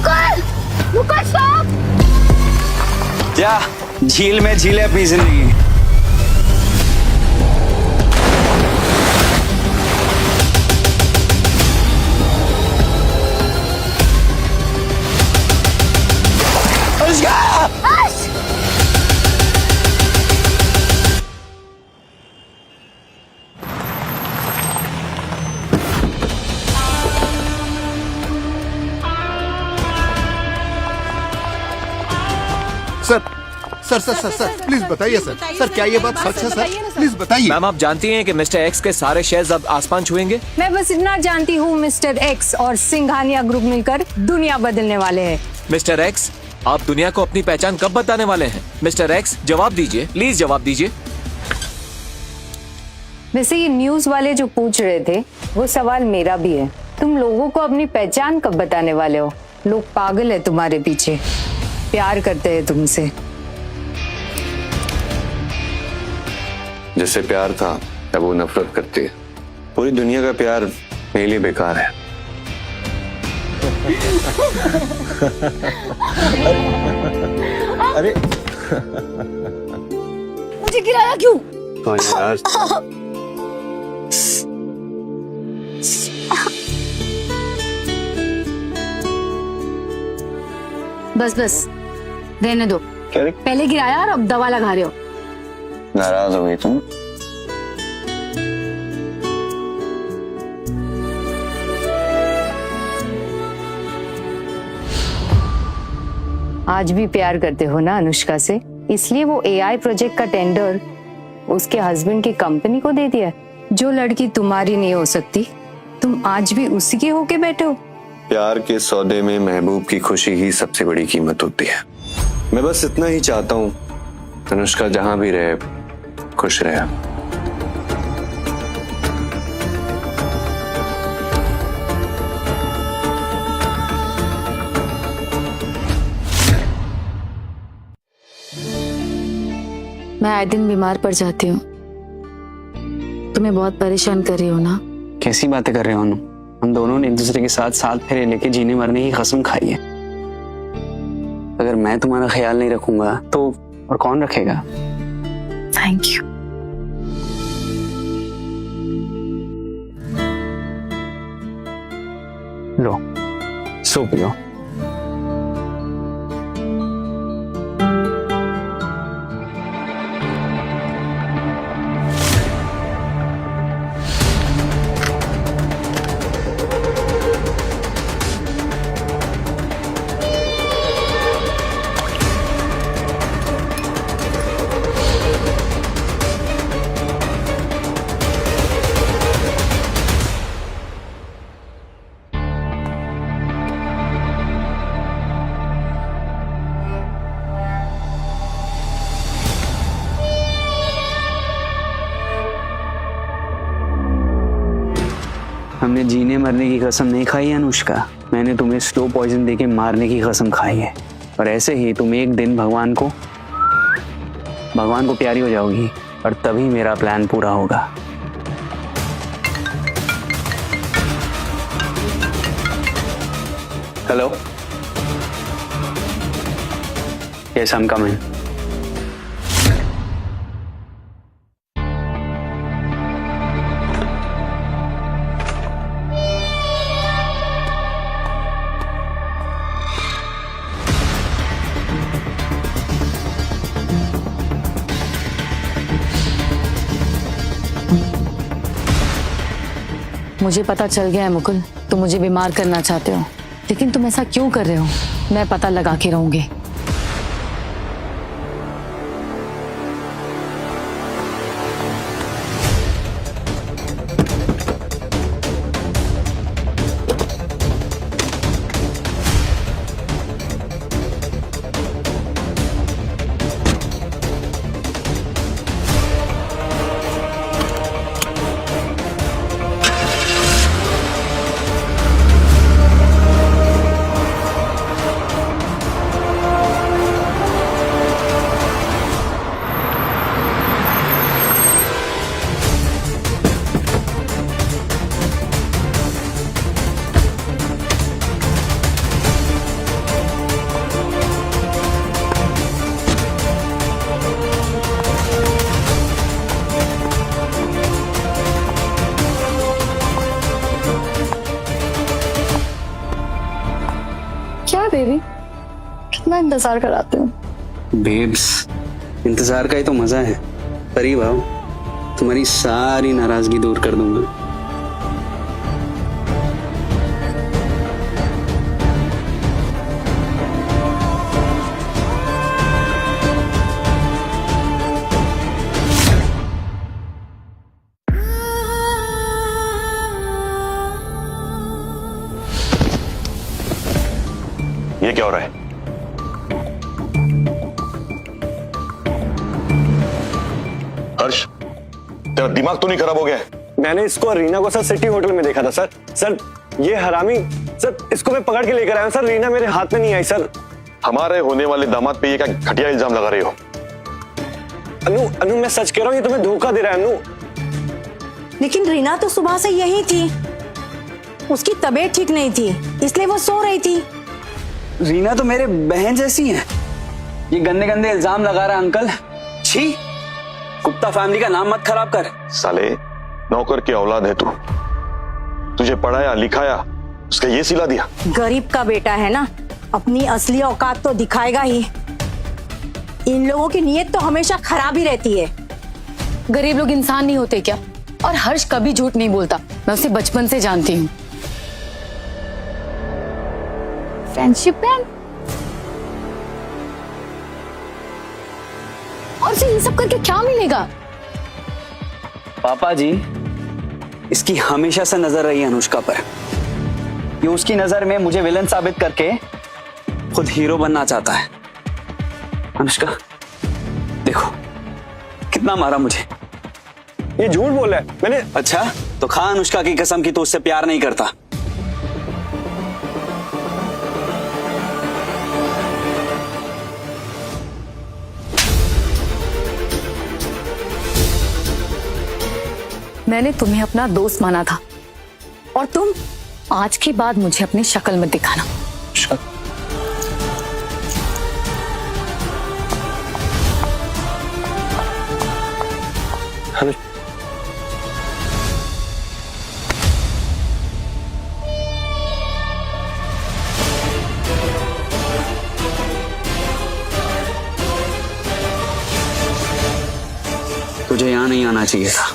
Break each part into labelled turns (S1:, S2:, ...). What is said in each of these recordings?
S1: Mukul, Mukul stop.
S2: क्या झील में झील है अपनी जिंदगी।
S3: Sir sir sir sir sir please बताइए सर। सर क्या ये बात सच है सर? प्लीज बताइए।
S4: मैम आप जानती हैं कि मिस्टर एक्स के सारे शेयर्स अब आसमान छुएंगे।
S5: मैं बस इतना जानती हूँ, मिस्टर एक्स और सिंघानिया ग्रुप मिलकर दुनिया बदलने वाले हैं।
S4: मिस्टर एक्स, आप दुनिया को अपनी पहचान कब बताने वाले हैं? मिस्टर एक्स जवाब दीजिए, प्लीज जवाब दीजिए।
S5: वैसे ये न्यूज वाले जो पूछ रहे थे वो सवाल मेरा भी है। तुम लोगों को अपनी पहचान कब बताने वाले हो? लोग पागल है तुम्हारे पीछे, प्यार करते हैं तुमसे।
S6: जिससे प्यार था अब वो नफरत करती है। पूरी दुनिया का प्यार मेरे लिए बेकार है।
S2: अरे
S1: मुझे गिराया क्यों?
S6: तो यार
S1: बस बस रहने दो।
S6: क्या रे?
S1: पहले गिराया और अब दवा लगा रहे हो।
S6: नाराज हो गई तुम?
S5: आज भी प्यार करते हो ना अनुष्का से, इसलिए वो एआई प्रोजेक्ट का टेंडर उसके हस्बैंड की कंपनी को दे दिया। जो लड़की तुम्हारी नहीं हो सकती, तुम आज भी उसी के होके बैठे हो।
S6: प्यार के सौदे में महबूब की खुशी ही सबसे बड़ी कीमत होती है। मैं बस इतना ही चाहता हूँ अनुष्का जहां भी रहे खुश रहे।
S1: मैं आए दिन बीमार पड़ जाती हूँ। तुम्हें बहुत परेशान कर रही हो ना?
S2: कैसी बातें कर रहे हो अनु? हम दोनों ने एक दूसरे के साथ साथ फेरे लेके जीने मरने की कसम खाई है। अगर मैं तुम्हारा ख्याल नहीं रखूंगा तो और कौन रखेगा?
S1: Thank you.
S2: लो सो पियो। हमने जीने मरने की कसम नहीं खाई है अनुष्का, मैंने तुम्हें स्लो पॉइजन देके मारने की कसम खाई है। और ऐसे ही तुम एक दिन भगवान को प्यारी हो जाओगी और तभी मेरा प्लान पूरा होगा। Hello, yes I am coming.
S1: मुझे पता चल गया है मुकुल, तुम मुझे बीमार करना चाहते हो, लेकिन तुम ऐसा क्यों कर रहे हो? मैं पता लगा के रहूंगी। क्या बेबी, कितना इंतजार कराते हो?
S2: बेब्स, इंतजार का ही तो मजा है। करीब आओ, तुम्हारी सारी नाराजगी दूर कर दूंगा।
S7: ये क्या हो रहा है? हर्ष, तेरा दिमाग तो नहीं खराब हो गया है?
S6: मैंने इसको रीना को सर सिटी होटल में देखा था सर। सर ये हरामी, सर इसको मैं पकड़ के लेकर आया हूं सर। रीना मेरे हाथ में नहीं आई सर।
S7: हमारे होने वाले दामाद पे ये क्या घटिया इल्जाम लगा रहे हो?
S6: अनु अनु मैं सच कह रहा हूँ, ये तुम्हें धोखा दे रहा है अनु।
S8: लेकिन रीना तो सुबह से यही थी, उसकी तबीयत ठीक नहीं थी इसलिए वो सो रही थी।
S2: रीना तो मेरे बहन जैसी है। ये गंदे गंदे इल्जाम लगा रहा है अंकल। छी, गुप्ता फैमिली का नाम मत खराब कर।
S7: साले, नौकर की औलाद है तू। तुझे पढ़ाया लिखाया, उसका ये सिला दिया।
S8: गरीब का बेटा है ना, अपनी असली औकात तो दिखाएगा ही। इन लोगों की नीयत तो हमेशा खराब ही रहती है।
S1: गरीब लोग इंसान नहीं होते क्या? और हर्ष कभी झूठ नहीं बोलता, मैं उसे बचपन से जानती हूँ। फ्रेंडशिप प्लान, और उसे ये सब करके क्या मिलेगा?
S2: पापा जी, इसकी हमेशा से नजर रही है अनुष्का पर। ये उसकी नजर में मुझे विलन साबित करके खुद हीरो बनना चाहता है। अनुष्का देखो कितना मारा मुझे।
S6: ये झूठ बोल रहा है। मैंने
S2: अच्छा तो खा अनुष्का की कसम की तो उससे प्यार नहीं करता।
S1: मैंने तुम्हें अपना दोस्त माना था और तुम आज के बाद मुझे अपनी शक्ल मत दिखाना।
S2: तुझे यहां नहीं आना चाहिए था।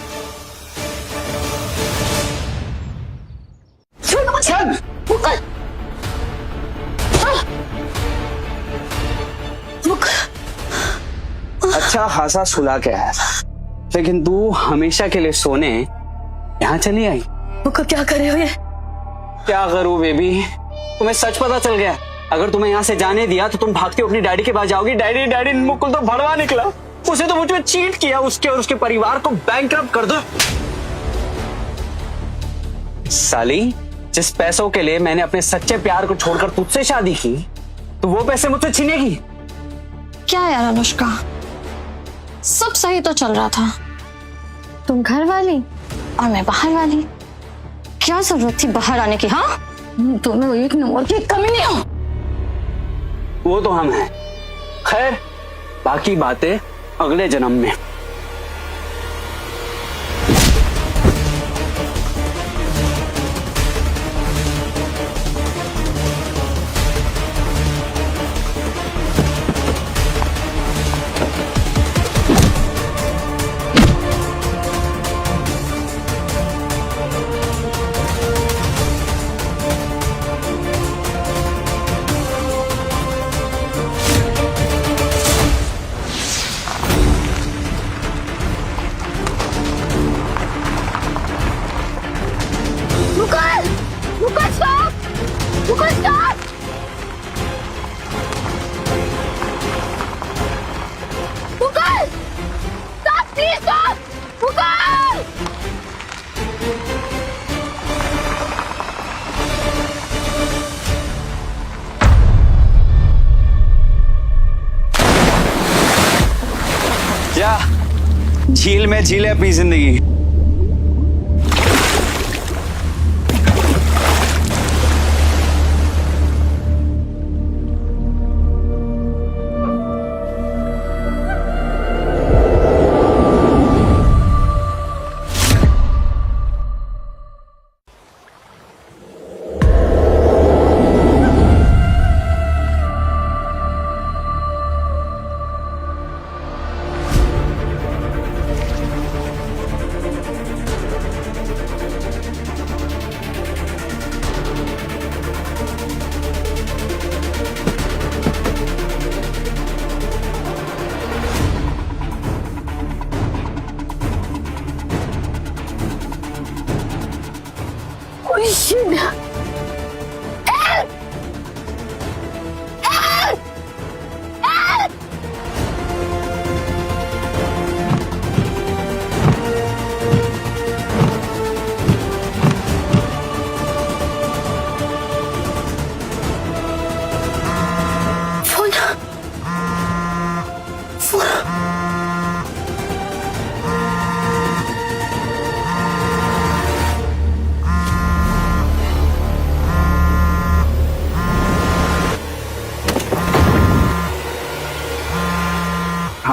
S2: अच्छा खासा सुला के आया था, लेकिन तू हमेशा के लिए सोने यहाँ चली आई।
S1: मुझको क्या कर रहे हो ये?
S2: क्या करूं बेबी, तुम्हें सच पता चल गया। अगर तुम्हें यहाँ से जाने दिया तो तुम भागते अपनी डैडी के पास जाओगी। डैडी डैडी मुकुल तो भड़वा निकला, उसे तो मुझ में चीट किया, उसके और उसके परिवार को बैंकरप्ट कर दो। साली, जिस पैसों के लिए मैंने अपने सच्चे प्यार को छोड़कर तुझसे शादी की, तो वो पैसे मुझसे छीनेगी?
S9: क्या यार अनुष्का, सब सही तो चल रहा था। तुम घर वाली और मैं बाहर वाली, क्या जरूरत थी बाहर आने की? हाँ,
S1: तुम्हें एक नंबर की कमी नहीं हो।
S2: वो तो हम हैं। खैर, बाकी बातें अगले जन्म में। क्या झील में झीले अपनी जिंदगी।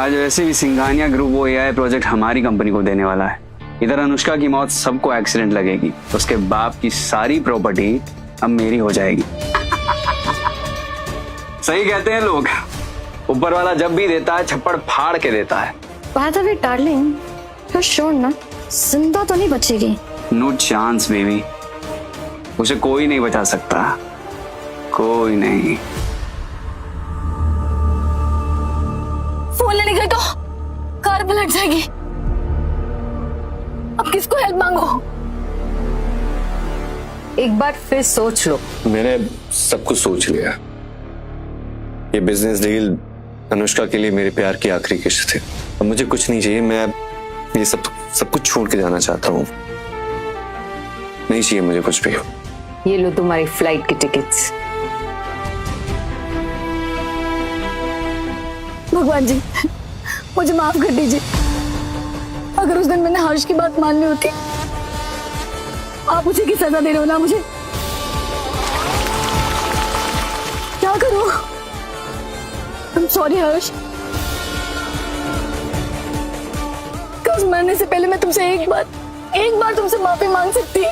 S2: आज वैसे भी सिंघानिया ग्रुप वो एआई प्रोजेक्ट हमारी कंपनी को देने वाला है। इधर अनुष्का की मौत सबको एक्सीडेंट लगेगी, उसके बाप की सारी प्रॉपर्टी अब मेरी हो जाएगी। सही कहते हैं लोग, ऊपर वाला जब भी देता है छप्पड़ फाड़ के देता है।
S9: By the way darling, you sure ना जिंदा तो नहीं बचेगी?
S2: नो चांस बेबी, उसे कोई नहीं बचा सकता, कोई नहीं।
S1: फोन लेने गए तो कार पलट जाएगी। अब किसको हेल्प मांगो?
S5: एक बार फिर सोच लो।
S6: मैंने सब कुछ सोच लिया। ये बिजनेस डील अनुष्का के लिए मेरे प्यार की आखिरी किस्त थी। अब मुझे कुछ नहीं चाहिए, मैं ये सब कुछ छोड़ के जाना चाहता हूँ। नहीं चाहिए मुझे कुछ भी।
S5: ये लो तुम्हारी फ्लाइट की टिकट्स।
S1: भगवान जी, मुझे माफ कर दीजिए। अगर उस दिन मैंने हर्ष की बात मान ली होती, आप उसी की सजा दे रहे हो ना मुझे। क्या करूं? I'm sorry हर्ष। कल मरने से पहले मैं तुमसे एक बार तुमसे माफी मांग सकती।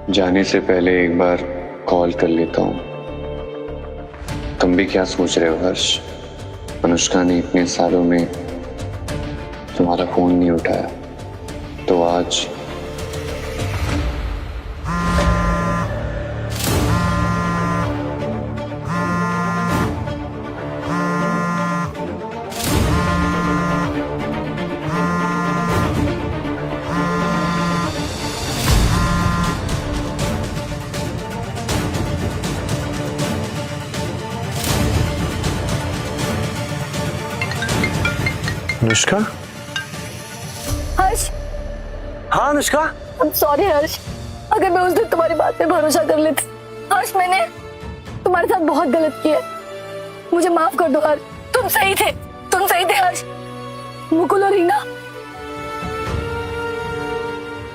S6: जाने से पहले एक बार कॉल कर लेता हूँ। तुम भी क्या सोच रहे हो हर्ष? अनुष्का ने इतने सालों में तुम्हारा फोन नहीं उठाया, तो आज अनुष्का।
S1: हर्ष,
S2: हाँ अनुष्का।
S1: I'm sorry हर्ष। अगर मैं उस दिन तुम्हारी बात पे भरोसा कर लेती। हर्ष, मैंने तुम्हारे साथ बहुत गलत किया। मुझे माफ कर दो हर्ष। तुम सही थे हर्ष। मुकुल और रीना,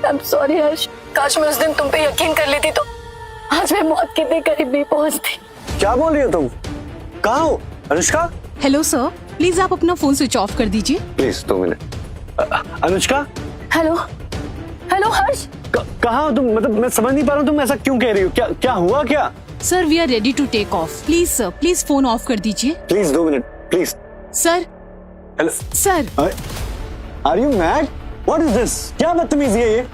S1: I'm sorry हर्ष। काश मैं उस दिन तुम पे यकीन कर लेती तो आज मैं मौत के करीब नहीं पहुंचती।
S2: क्या बोल रही हो तुम? कहाँ हो अनुष्का?
S10: हेलो सर, प्लीज आप अपना फोन स्विच ऑफ कर दीजिए।
S6: प्लीज 2 मिनट।
S2: अनुष्का,
S1: हेलो हर्ष।
S2: कहाँ हो तुम? मतलब मैं समझ नहीं पा रहा हूँ, तुम ऐसा क्यों कह रही हो? क्या हुआ क्या?
S10: Sir we are ready to take off. Please sir, please phone off कर दीजिए।
S6: Please 2 minute please.
S10: Sir,
S2: hello
S10: sir.
S2: Are you mad? What is this? क्या बदतमीजी है ये?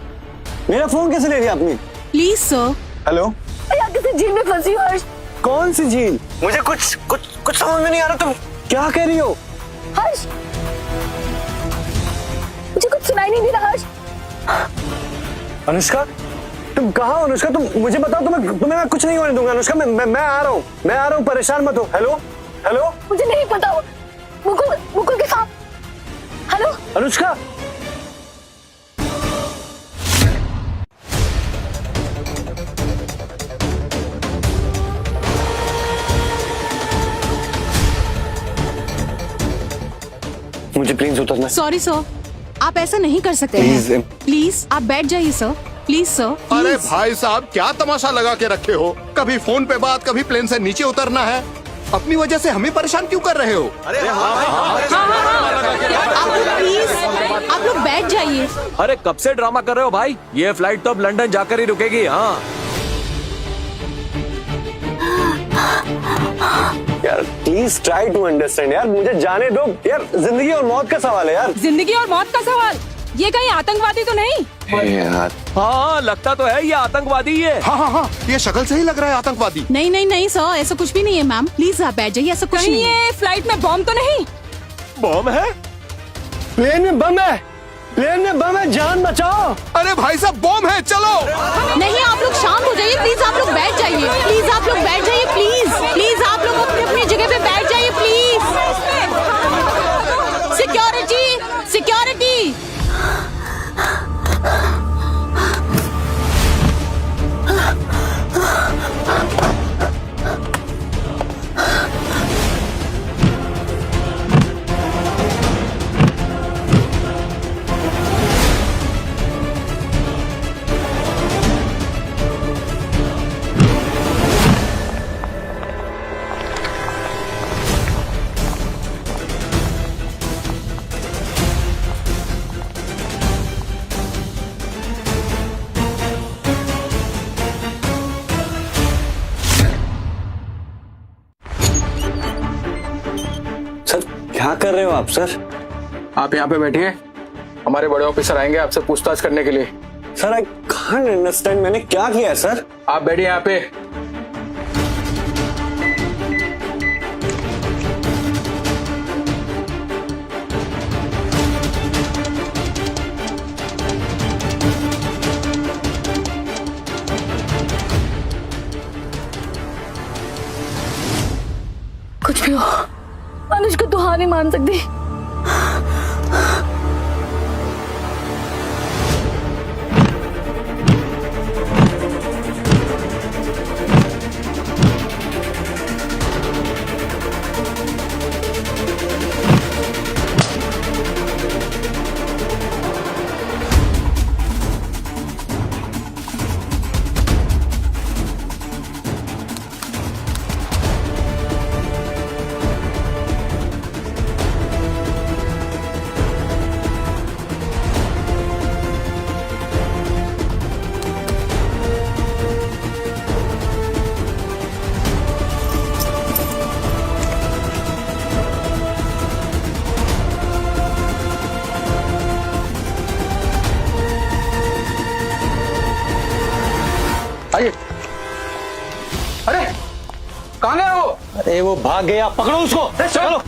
S2: मेरा फोन कैसे ले लिया आपने?
S10: Please sir.
S2: हेलो,
S1: या किसी झील में फंसी हो हर्ष।
S2: कौन सी झील? मुझे कुछ समझ में नहीं आ रहा। तुम क्या कह रही हो?
S1: हर्ष, मुझे कुछ सुनाई नहीं दे रहा हर्ष।
S2: अनुष्का, तुम कहाँ हो? अनुष्का, तुम मुझे बताओ। तुम्हें मैं कुछ नहीं होने दूंगा अनुष्का। मैं आ रहा हूँ, परेशान मत हो। हेलो।
S1: मुझे नहीं पता। मुकुल के साथ। हेलो
S2: अनुष्का। मुझे प्लीज उतरना।
S10: सॉरी सर, आप ऐसा नहीं कर सकते
S6: Please,
S10: हैं। प्लीज आप बैठ जाइए सर। Please sir.
S3: अरे भाई साहब, क्या तमाशा लगा के रखे हो? कभी फोन पे बात, कभी प्लेन से नीचे उतरना है। अपनी वजह से हमें परेशान क्यों कर रहे हो?
S10: आप लोग बैठ जाइए।
S4: अरे कब से ड्रामा कर रहे हो भाई? ये फ्लाइट तो अब लंदन जाकर ही रुकेगी। हाँ
S2: यार प्लीज ट्राई टू अंडरस्टैंड यार, मुझे जाने दो यार। जिंदगी और मौत का सवाल है यार।
S10: जिंदगी और मौत का सवाल? ये कहीं आतंकवादी तो नहीं?
S6: यार
S4: हाँ, लगता तो है ये आतंकवादी ही है।
S3: हाँ, ये शक्ल से ही लग रहा है आतंकवादी।
S10: नहीं सर, ऐसा कुछ भी नहीं है मैम। प्लीज आप बैठ जाइए, ऐसा कुछ नहीं है। फ्लाइट में बॉम्ब तो नहीं?
S4: बम है?
S2: प्लेन में बम है, जान बचाओ।
S3: अरे भाई साहब, बॉम्ब है, चलो।
S10: नहीं, आप लोग शांत हो जाइए। प्लीज आप लोग बैठ जाइए। प्लीज आप लोग बैठ जाइए। प्लीज आप लोग अपनी जगह पे बैठ जाइए प्लीज। सिक्योरिटी।
S2: क्या कर रहे हो आप सर?
S11: आप यहाँ पे बैठिए, हमारे बड़े ऑफिसर आएंगे आपसे पूछताछ करने के लिए।
S2: सर आई कांट अंडरस्टैंड, मैंने क्या किया सर?
S11: आप बैठिए यहाँ पे।
S1: कुछ भी हो, अनुष्का तो हार नहीं मान सकती।
S11: आइए। अरे कहाँ गया वो?
S2: अरे वो भाग गया, पकड़ो उसको। चलो।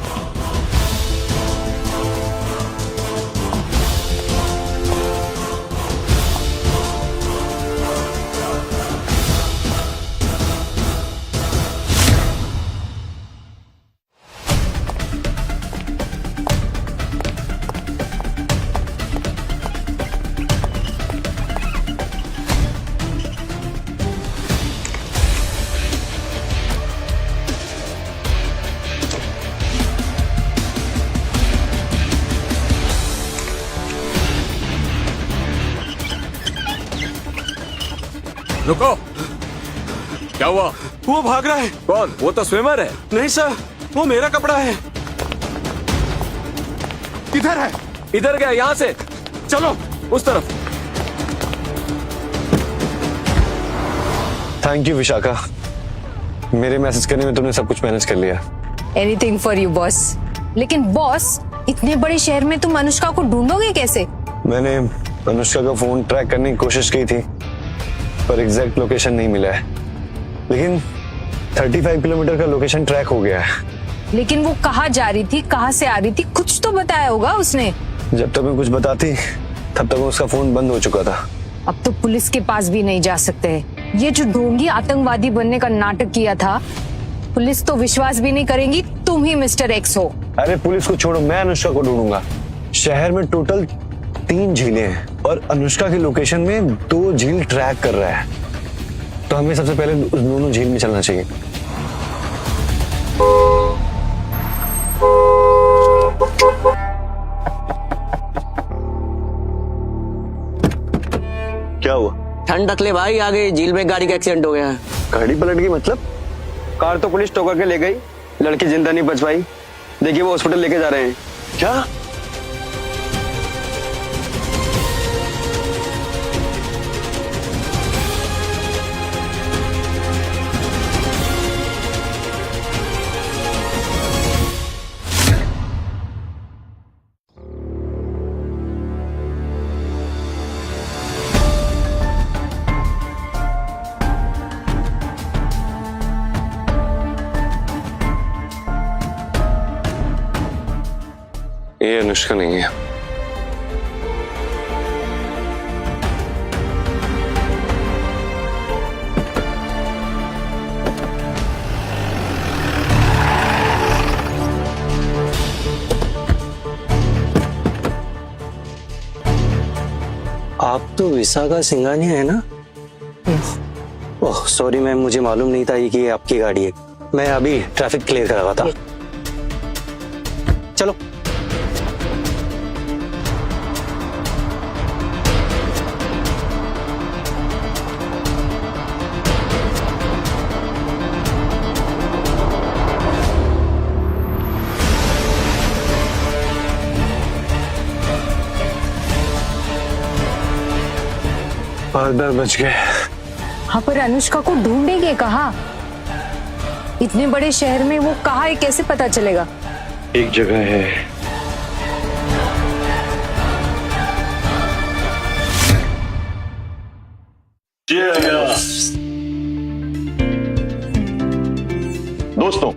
S4: रुको, क्या हुआ?
S11: वो भाग रहा है।
S4: कौन? वो तो स्विमर है।
S11: नहीं सर, वो मेरा कपड़ा है।
S3: किधर है?
S4: इधर गया, यहाँ से।
S11: चलो
S4: उस तरफ।
S6: थैंक यू विशाखा, मेरे मैसेज करने में तुमने सब कुछ मैनेज कर लिया।
S5: Anything for you boss. लेकिन बॉस, इतने बड़े शहर में तुम अनुष्का को ढूंढोगे कैसे?
S6: मैंने अनुष्का का फोन ट्रैक करने की कोशिश की थी, पर एग्जैक्ट लोकेशन नहीं मिला है। लेकिन 35 किलोमीटर का लोकेशन ट्रैक हो गया है।
S5: लेकिन वो कहाँ जा रही थी, कहाँ से आ रही थी, कुछ तो बताया होगा उसने।
S6: जब तक मैं कुछ बताती तब तक उसका फोन बंद हो चुका था।
S5: अब तो पुलिस के पास भी नहीं जा सकते। ये जो ढोंगी आतंकवादी बनने का नाटक किया था, पुलिस तो विश्वास भी नहीं करेंगी तुम ही मिस्टर एक्स हो।
S6: अरे पुलिस को छोड़ो, मैं अनुष्का को ढूंढूंगा। शहर में टोटल 3 झीलें हैं और अनुष्का की लोकेशन में 2 झील ट्रैक कर रहा है, तो हमें सबसे पहले उस दोनों झील में चलना चाहिए। क्या हुआ?
S2: ठंड रख ले भाई, आगे झील में गाड़ी का एक्सीडेंट हो गया है।
S6: गाड़ी पलट गई मतलब?
S2: कार तो पुलिस टोकर के ले गई, लड़की जिंदा नहीं बच पाई। देखिए वो हॉस्पिटल लेके जा रहे हैं।
S6: क्या? ये अनुष्का नहीं है।
S2: आप तो विशाखा सिंघानिया है ना? ओह सॉरी मैम, मुझे मालूम नहीं था कि ये आपकी गाड़ी है। मैं अभी ट्रैफिक क्लियर कर रहा था। चलो।
S6: बार बच गए।
S5: हाँ, पर अनुष्का को ढूंढेंगे कहाँ? इतने बड़े शहर में वो कहाँ है, कैसे पता चलेगा?
S7: एक जगह है दोस्तों,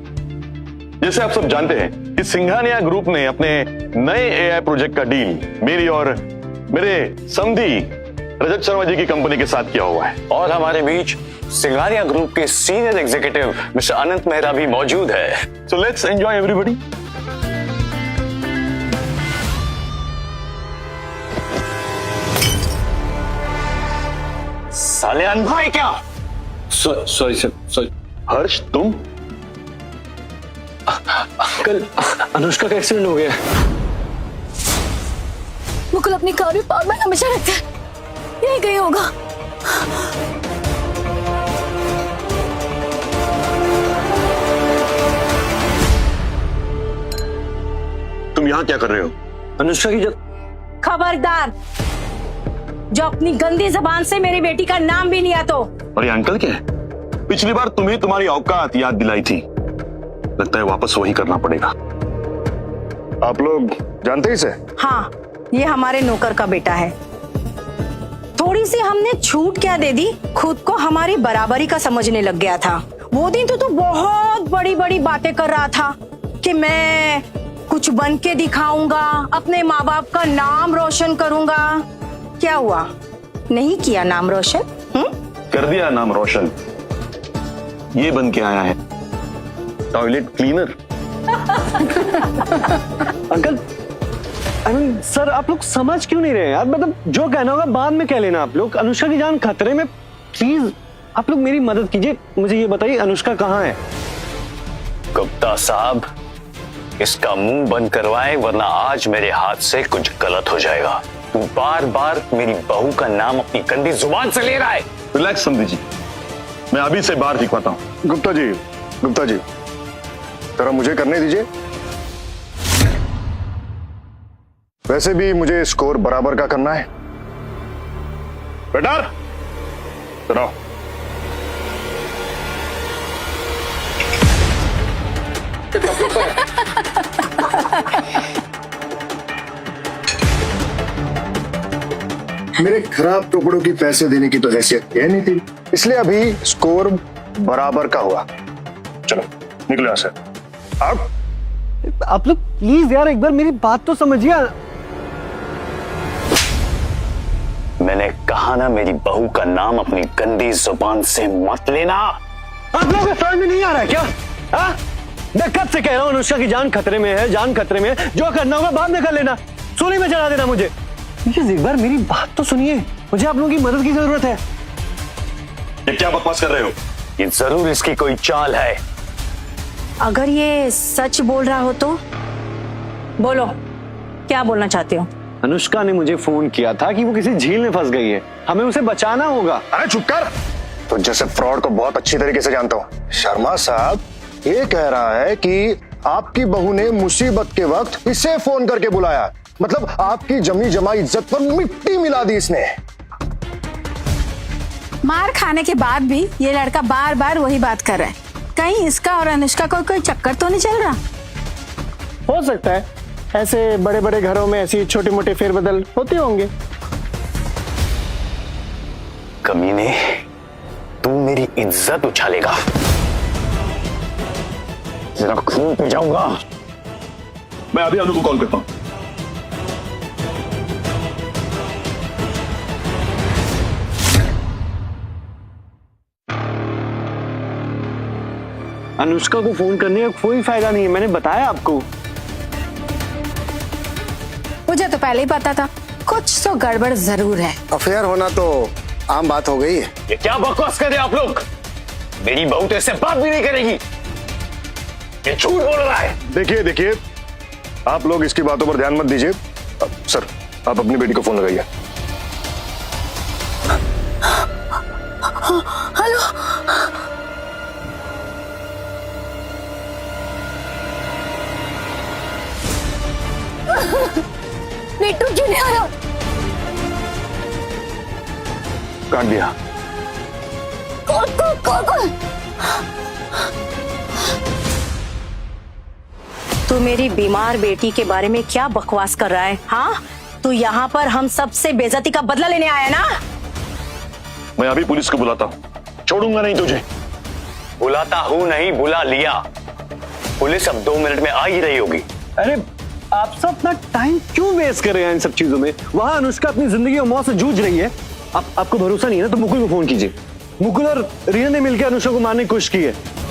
S7: जैसे आप सब जानते हैं कि सिंघानिया ग्रुप ने अपने नए एआई प्रोजेक्ट का डील मेरी और मेरे समधी रजत शर्मा जी की कंपनी के साथ किया हुआ है।
S2: और हमारे बीच सिंघानिया ग्रुप के सीनियर एग्जीक्यूटिव मिस्टर अनंत मेहरा भी मौजूद है।
S7: So let's enjoy everybody.
S2: साले अनभा है क्या?
S7: Sorry sir, sorry. हर्ष, तुम? कल अनुष्का का एक्सीडेंट हो गया।
S1: मुकुल अपनी कार में पावर बैंक हमेशा रखता है, यही कहीं होगा।
S7: तुम यहाँ क्या कर रहे हो? अनुष्का की
S8: खबरदार, जो अपनी गंदी जबान से मेरी बेटी का नाम भी नहीं आता।
S7: और ये अंकल क्या है? पिछली बार तुम्हें तुम्हारी औकात याद दिलाई थी, लगता है वापस वही करना पड़ेगा। आप लोग जानते ही इसे?
S8: हाँ, ये हमारे नौकर का बेटा है। थोड़ी सी हमने छूट क्या दे दी, खुद को हमारी बराबरी का समझने लग गया था। वो दिन तो बहुत बड़ी बड़ी बातें कर रहा था कि मैं कुछ बन के दिखाऊंगा, अपने माँ बाप का नाम रोशन करूंगा। क्या हुआ? नहीं किया नाम रोशन?
S7: कर दिया नाम रोशन। ये बन के आया है toilet cleaner.
S12: Uncle, I mean sir, आप लोग समझ क्यों नहीं रहे यार? मतलब जो कहना होगा बाद में कह लेना आप लोग। अनुष्का की जान खतरे में, प्लीज आप लोग मेरी मदद कीजिए। मुझे ये बताइए अनुष्का कहाँ है?
S2: गुप्ता साहब, इसका मुंह बंद करवाएं वरना आज मेरे हाथ से कुछ गलत हो जाएगा। तू बार बार मेरी बहू का नाम अपनी गंदी जुबान से ले रहा है।
S7: रिलैक्स समझी जी, मैं अभी से बाहर दिखवाता हूँ।
S3: गुप्ता जी, जरा मुझे करने दीजिए। वैसे भी मुझे स्कोर बराबर का करना है। बेटा, चलो। मेरे खराब टुकड़ों की पैसे देने की तो हैसियत ये नहीं थी, इसलिए अभी स्कोर बराबर का हुआ। चलो निकलो यहाँ से।
S12: आप लोग प्लीज यार एक बार मेरी बात तो समझिए।
S2: मैंने कहा ना, मेरी बहू का नाम अपनी गंदी जुबान से मत लेना।
S12: आप लोगों को समझ में नहीं आ रहा है क्या? हाँ? मैं कब से कह रहा हूँ अनुष्का की जान खतरे में है, जान खतरे में है। जो करना होगा बाद में कर लेना, सूली में चढ़ा देना मुझे। प्लीज एक बार मेरी बात तो सुनिए, मुझे आप लोगों की मदद की जरूरत है।
S7: ये क्या बकवास कर रहे हो?
S2: ये जरूर इसकी कोई चाल है।
S8: अगर ये सच बोल रहा हो तो बोलो, क्या बोलना चाहते हो?
S12: अनुष्का ने मुझे फोन किया था कि वो किसी झील में फंस गई है, हमें उसे बचाना होगा।
S3: अरे चुप कर, तो जैसे फ्रॉड को बहुत अच्छी तरीके से जानता हूँ। शर्मा साहब ये कह रहा है कि आपकी बहू ने मुसीबत के वक्त इसे फोन करके बुलाया, मतलब आपकी जमी जमा इज्जत पर मिट्टी मिला दी इसने।
S10: मार खाने के बाद भी ये लड़का बार बार वही बात कर रहा है। कहीं इसका और अनुष्का को कोई चक्कर तो नहीं चल रहा?
S12: हो सकता है, ऐसे बड़े बड़े घरों में ऐसी छोटे मोटे फेरबदल होते होंगे।
S2: कमीने, तू मेरी इज्जत उछालेगा, जरा खून पी जाऊंगा।
S7: मैं अभी अनु को कॉल करता हूँ।
S12: अनुष्का को फोन करने का कोई फायदा नहीं है, मैंने बताया आपको।
S10: मुझे तो पहले ही पता था, कुछ तो गड़बड़ जरूर है।
S3: अफेयर होना तो आम बात हो गई है।
S2: ये क्या बकवास कर रहे हैं आप लोग? मेरी बहू तो इससे बात भी नहीं करेगी, ये झूठ बोल रहा है।
S3: देखिए, आप लोग इसकी बातों पर ध्यान मत दीजिए। सर, आप अपनी बेटी को फोन लगाइए।
S1: हेलो, नेटवर्क क्यों नहीं आ रहा?
S7: काट दिया।
S1: कौन?
S8: तू मेरी बीमार बेटी के बारे में क्या बकवास कर रहा है? हाँ, तू यहाँ पर हम सबसे बेइज्जती का बदला लेने आया ना?
S7: मैं अभी पुलिस को बुलाता हूँ, छोड़ूंगा नहीं तुझे।
S2: बुलाता हूँ नहीं, बुला लिया। पुलिस अब 2 मिनट में आ ही रही होगी।
S12: अरे आप सब अपना टाइम क्यों वेस्ट कर रहे हैं इन सब चीजों में? वहां अनुष्का अपनी जिंदगी और मौत से जूझ रही है। आपको भरोसा नहीं है ना तो मुकुल को फोन कीजिए। मुकुल और रीना ने मिलकर अनुष्का को मारने की कोशिश की है।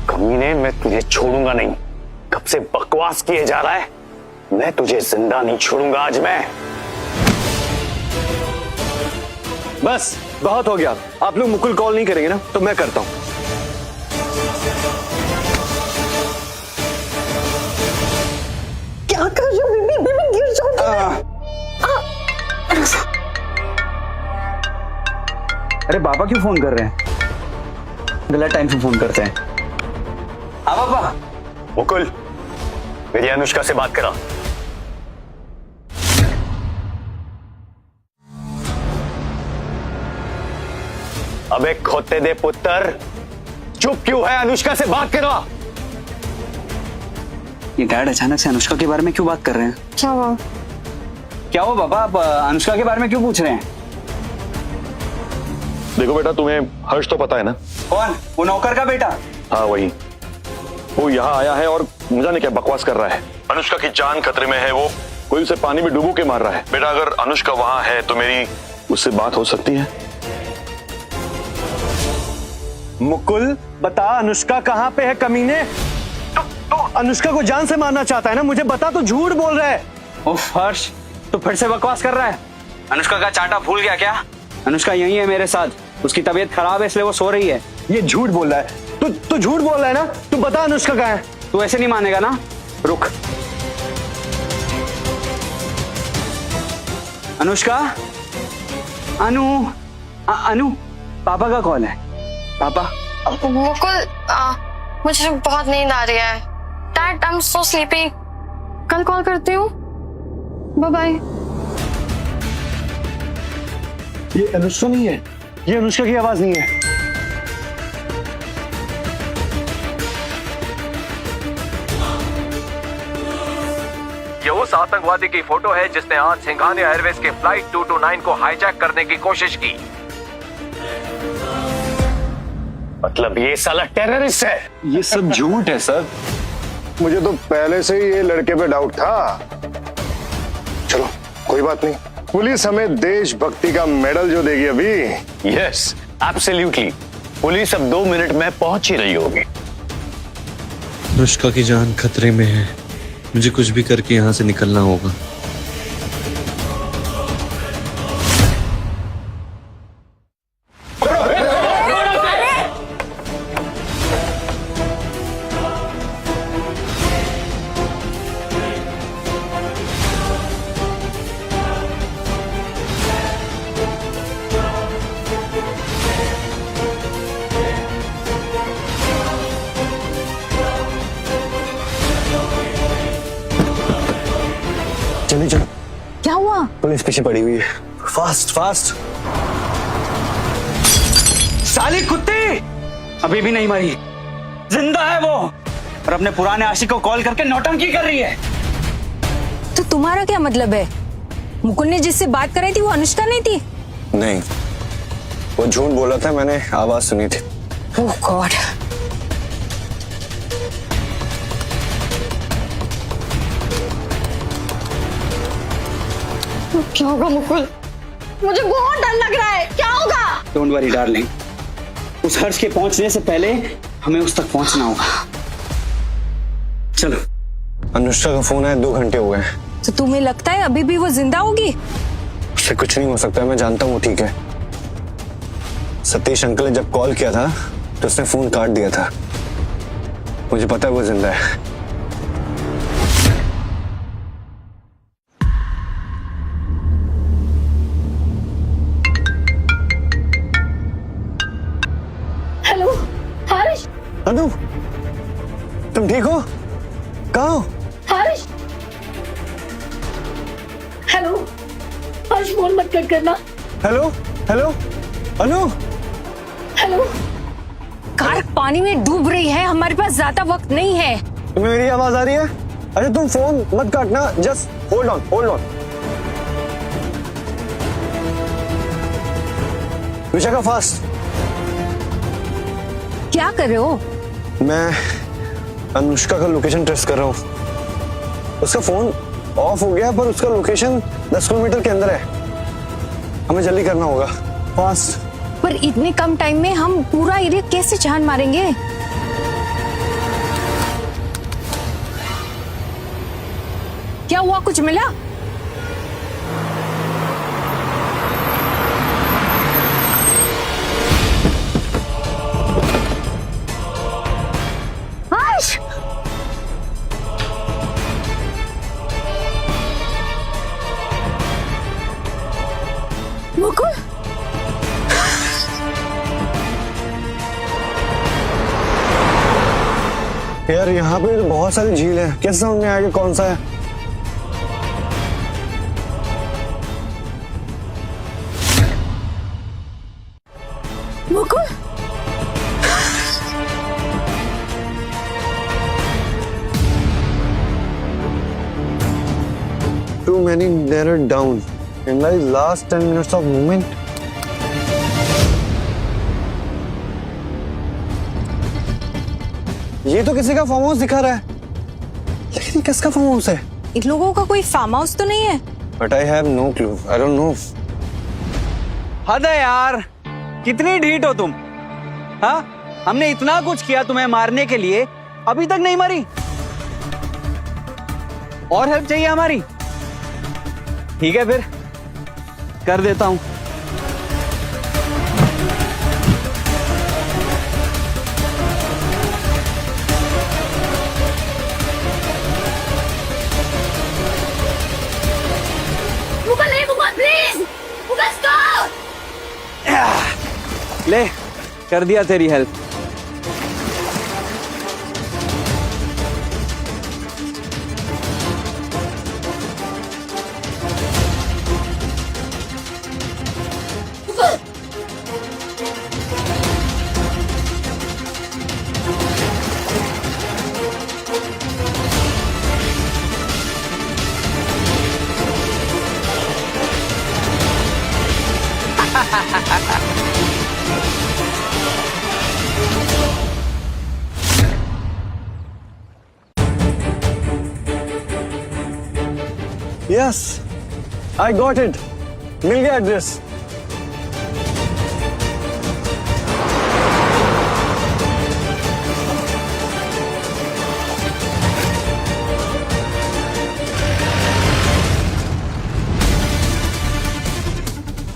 S2: कमीने, मैं तुझे छोड़ूंगा नहीं। कब से बकवास किए जा रहा है? मैं तुझे जिंदा नहीं छोड़ूंगा आज मैं।
S12: बस बहुत हो गया। आप लोग मुकुल कॉल नहीं करेंगे ना तो मैं करता हूं।
S8: क्या कर रही हो बेबी? बेबी गिर जाओगी।
S2: अरे पापा क्यों फोन कर रहे हैं? गलत टाइम पे फोन करते हैं। हाँ पापा। मुकुल, मेरी अनुष्का से बात करा। अबे खोते दे पुत्र, चुप क्यों है? अनुष्का से बात करो। ये डैड अचानक से अनुष्का के बारे में क्यों बात कर रहे हैं?
S9: क्या हुआ?
S2: क्या हो पापा, आप अनुष्का के बारे में क्यों पूछ रहे हैं?
S7: देखो बेटा, तुम्हें हर्ष तो पता है ना?
S2: कौन? वो नौकर का बेटा?
S7: हाँ वही। वो यहाँ आया है और न जाने क्या बकवास कर रहा है। अनुष्का की जान खतरे में है, वो कोई उसे पानी में डुबो के मार रहा है। बेटा अगर अनुष्का वहां है तो मेरी उससे बात हो सकती है?
S12: मुकुल बता, अनुष्का कहां पे है कमीने? तो अनुष्का को जान से मारना चाहता है ना? मुझे बता, तो झूठ बोल रहा है।
S2: उफ हर्ष, तो फिर से बकवास कर रहा है। अनुष्का का चाटा भूल गया क्या? अनुष्का यही है मेरे साथ। उसकी तबीयत खराब है इसलिए वो सो रही है।
S12: ये झूठ बोल रहा है। तू झूठ बोल रहा है ना? तू बता अनुष्का कहाँ है?
S2: तू ऐसे नहीं मानेगा ना? रुक। अनुष्का, अनु, पापा का कॉल है। पापा।
S9: मुकुल, मुझे बहुत नींद आ रही है। Dad, I am so sleepy. कल कॉल करती हूँ। Bye bye.
S12: ये अनुष्का नहीं है। ये अनुष्का की आवाज नहीं है।
S4: ये उस आतंकवादी की फोटो है जिसने आज सिंघानिया एयरवेज के फ्लाइट 229 को हाईजैक करने की कोशिश की।
S2: मतलब ये साला टेररिस्ट है?
S12: ये सब झूठ है सर।
S3: मुझे तो पहले से ही ये लड़के पे डाउट था। चलो कोई बात नहीं, पुलिस हमें देशभक्ति का मेडल जो देगी अभी।
S2: Yes, absolutely. पुलिस अब 2 मिनट में पहुंच ही रही होगी।
S6: अनुष्का की जान खतरे में है। मुझे कुछ भी करके यहाँ से निकलना होगा।
S12: चलिए चलो।
S8: क्या हुआ?
S12: पुलिस पीछे पड़ी हुई है। Fast fast.
S2: साली कुत्ती, अभी भी नहीं मरी, जिंदा है वो, और अपने पुराने आशिक को कॉल करके नौटंकी कर रही है।
S8: तो तुम्हारा क्या मतलब है? मुकुल ने जिससे बात कराई थी वो अनुष्का नहीं थी?
S6: नहीं, वो झूठ बोला था। मैंने आवाज सुनी थी।
S8: ओह गॉड।
S9: क्या होगा मुकुल? मुझे बहुत डर लग रहा है। क्या होगा?
S2: डोंट वरी डार्लिंग, उस हर्ष के पहुंचने से पहले हमें उस तक पहुंचना होगा। चलो।
S6: अनुष्का का फोन आया 2 घंटे हुए हैं।
S8: तो तुम्हें लगता है अभी भी वो जिंदा होगी?
S6: उससे कुछ नहीं हो सकता। मैं जानता हूँ वो ठीक है। सतीश अंकल ने जब कॉल किया था तो उसने फोन काट दिया था। मुझे पता है वो जिंदा है।
S1: हेलो हर्ष।
S12: अनु, तुम ठीक हो? कहाँ हो?
S1: हर्ष, हेलो हर्ष, फोन मत कट करना।
S12: हेलो हेलो अनु।
S1: हेलो
S5: कार पानी में डूब रही है, हमारे पास ज्यादा वक्त नहीं है।
S12: तुम्हें मेरी आवाज आ रही है? अरे तुम फोन मत काटना, just hold on, hold on. Vishakha fast.
S5: क्या कर रहे हो?
S12: मैं अनुष्का का लोकेशन ट्रेस कर रहा हूँ। उसका फोन ऑफ हो गया पर उसका लोकेशन 10 किलोमीटर के अंदर है। हमें जल्दी करना होगा, फास्ट।
S5: पर इतने कम टाइम में हम पूरा एरिया कैसे छान मारेंगे? क्या हुआ, कुछ मिला? हर्ष! मुकुल!
S12: यार यहाँ पे तो बहुत सारी झील है, कैसे समझ में आएगा कौन सा है?
S1: Mukul!
S12: Too many narrowed down. In like last 10 minutes of movement. ये तो किसी का फार्म हाउस दिखा रहा है, लेकिन ये किसका फार्म हाउस है?
S8: इन लोगों का कोई फार्म हाउस तो नहीं है?
S12: But I have no clue. I don't know.
S2: हद है यार, कितनी ढीठ हो तुम? हाँ, हमने इतना कुछ किया तुम्हें मारने के लिए, अभी तक नहीं मरी। और हेल्प चाहिए हमारी? ठीक है फिर, कर देता हूं।
S1: मुकुल नहीं, मुकुल प्लीज! मुकुल स्टॉप!
S2: ले, कर दिया तेरी help.
S12: Yes, I got it. मिल गया एड्रेस।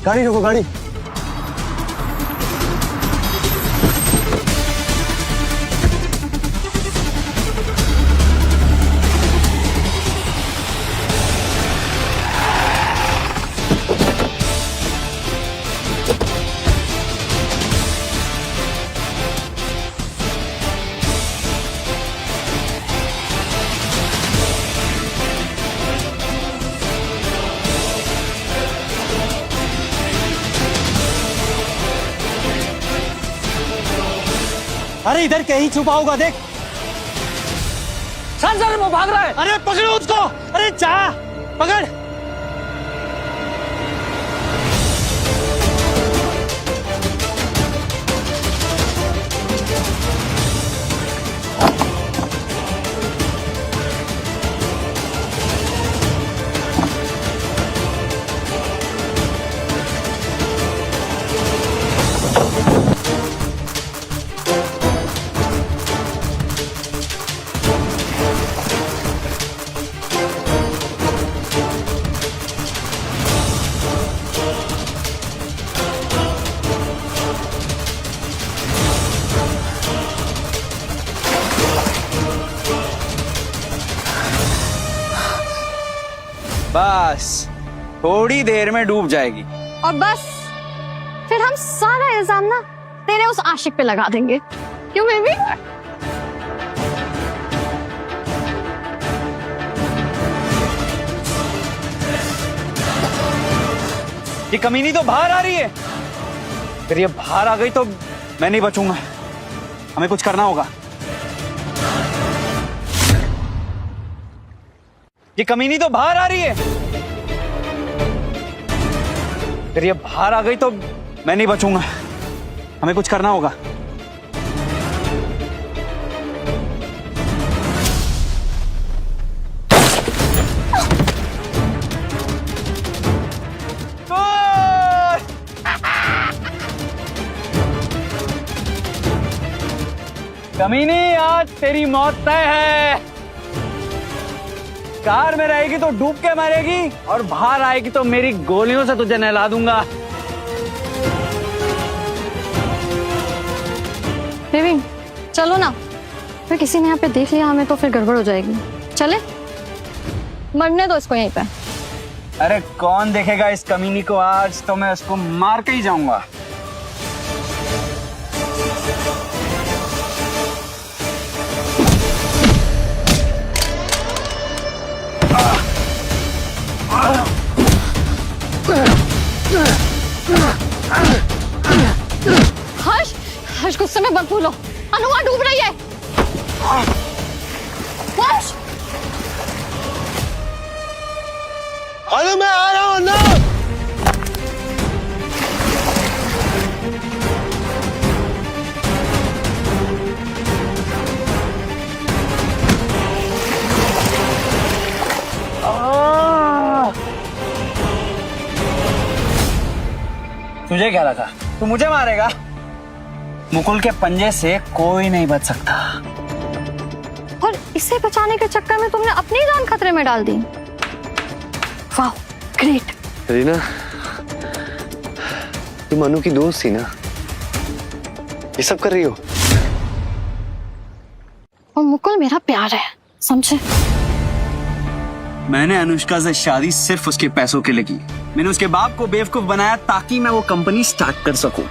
S12: गाड़ी रोको, गाड़ी।
S2: अरे इधर कहीं छुपा होगा, देख। सर वो भाग रहा है। अरे पकड़ो उसको। अरे जा, पकड़। बस थोड़ी देर में डूब जाएगी।
S9: और बस फिर हम सारा इल्जाम ना तेरे उस आशिक पे लगा देंगे। क्यों बेबी?
S2: ये कमीनी तो बाहर आ रही है। फिर ये बाहर आ गई तो मैं नहीं बचूंगा। हमें कुछ करना होगा। ये कमीनी तो बाहर आ रही है। अगर ये बाहर आ गई तो मैं नहीं बचूंगा। हमें कुछ करना होगा। कमीनी, आज तेरी मौत तय है। कार में रहेगी तो डूब के मरेगी और बाहर आएगी तो मेरी गोलियों से तुझे नहला दूंगा।
S9: बेबी चलो ना, फिर किसी ने यहाँ पे देख लिया हमें तो फिर गड़बड़ हो जाएगी। चले, मरने दो इसको यहीं पे।
S2: अरे कौन देखेगा इस कमीनी को? आज तो मैं उसको मार के ही जाऊंगा।
S9: हर्ष, हर्ष गुस्से में मत भूलो, अनुआ डूब रही है। हर्ष,
S12: अरे मैं आ रहा हूं ना।
S2: तुझे क्या लगा तू मुझे मारेगा? मुकुल के पंजे से कोई नहीं बच सकता।
S9: और इसे बचाने के चक्कर में तुमने अपनी जान खतरे में डाल दी। वाह, ग्रेट।
S6: रीना, तुम अनु की दोस्त थी ना, ये सब कर रही हो?
S9: और मुकुल मेरा प्यार है, समझे?
S2: मैंने अनुष्का से शादी सिर्फ उसके पैसों के लिए की। मैंने उसके बाप को बेवकूफ बनाया ताकि मैं वो कंपनी स्टार्ट कर सकूं।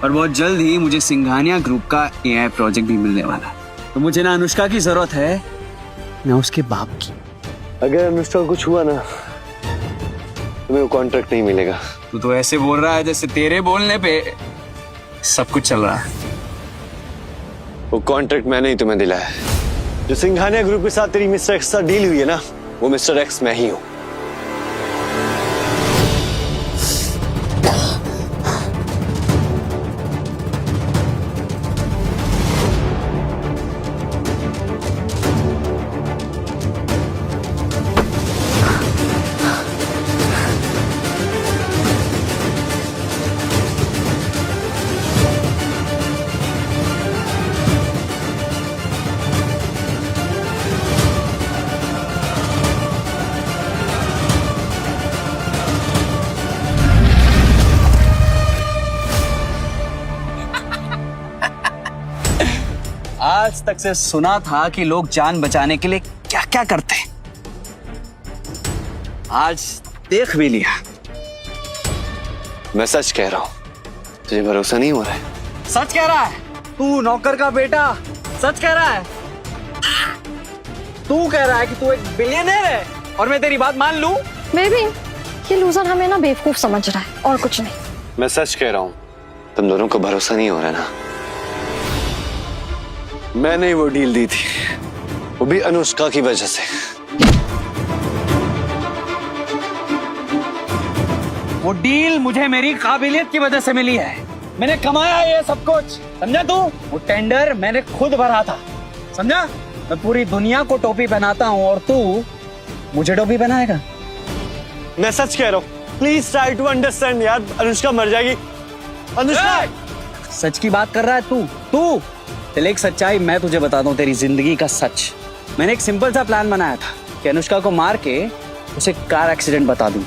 S2: और बहुत जल्द ही मुझे सिंघानिया ग्रुप का एआई प्रोजेक्ट भी मिलने वाला है। तो मुझे ना अनुष्का की जरूरत है ना उसके बाप की।
S6: अगर अनुष्का को कुछ हुआ ना, तुम्हें वो कॉन्ट्रैक्ट नहीं मिलेगा।
S2: तू तो ऐसे बोल रहा है जैसे तेरे बोलने पे सब कुछ चल रहा है।
S6: वो कॉन्ट्रैक्ट मैंने ही तुम्हें दिलाया है। जो सिंघानिया ग्रुप के साथ तेरी मिस्टर एक्स से डील हुई है ना, वो मिस्टर एक्स मैं ही हूं।
S2: आज तक से सुना था कि लोग जान बचाने के लिए क्या क्या करते हैं, आज देख भी लिया।
S6: मैं सच कह रहा हूं, तुझे भरोसा नहीं हो रहा है?
S2: सच कह रहा है तू, नौकर का बेटा? सच कह रहा है तू? कह रहा है कि तू एक बिलियनर है और मैं तेरी बात मान लूं?
S9: बेबी, ये लूजर हमें ना बेवकूफ समझ रहा है और कुछ नहीं।
S6: मैं सच कह रहा हूं, तुम दोनों को भरोसा नहीं हो रहा ना। मैंने ही वो डील दी थी, वो भी अनुष्का की वजह से।
S2: वो डील मुझे मेरी काबिलियत की वजह से मिली है। मैंने कमाया ये सब कुछ, समझा तू? वो टेंडर मैंने खुद भरा था, समझा? मैं पूरी दुनिया को टोपी पहनाता हूँ और तू मुझे टोपी पहनाएगा?
S12: मैं सच कह रहा हूं, प्लीज ट्राई टू अंडरस्टैंड यार। अनुष्का मर जाएगी। अनुष्का,
S2: सच की बात कर रहा है तू? चल एक सच्चाई मैं तुझे बताता हूँ, तेरी जिंदगी का सच। मैंने एक सिंपल सा प्लान बनाया था कि अनुष्का को मार के उसे कार एक्सीडेंट बता दूं।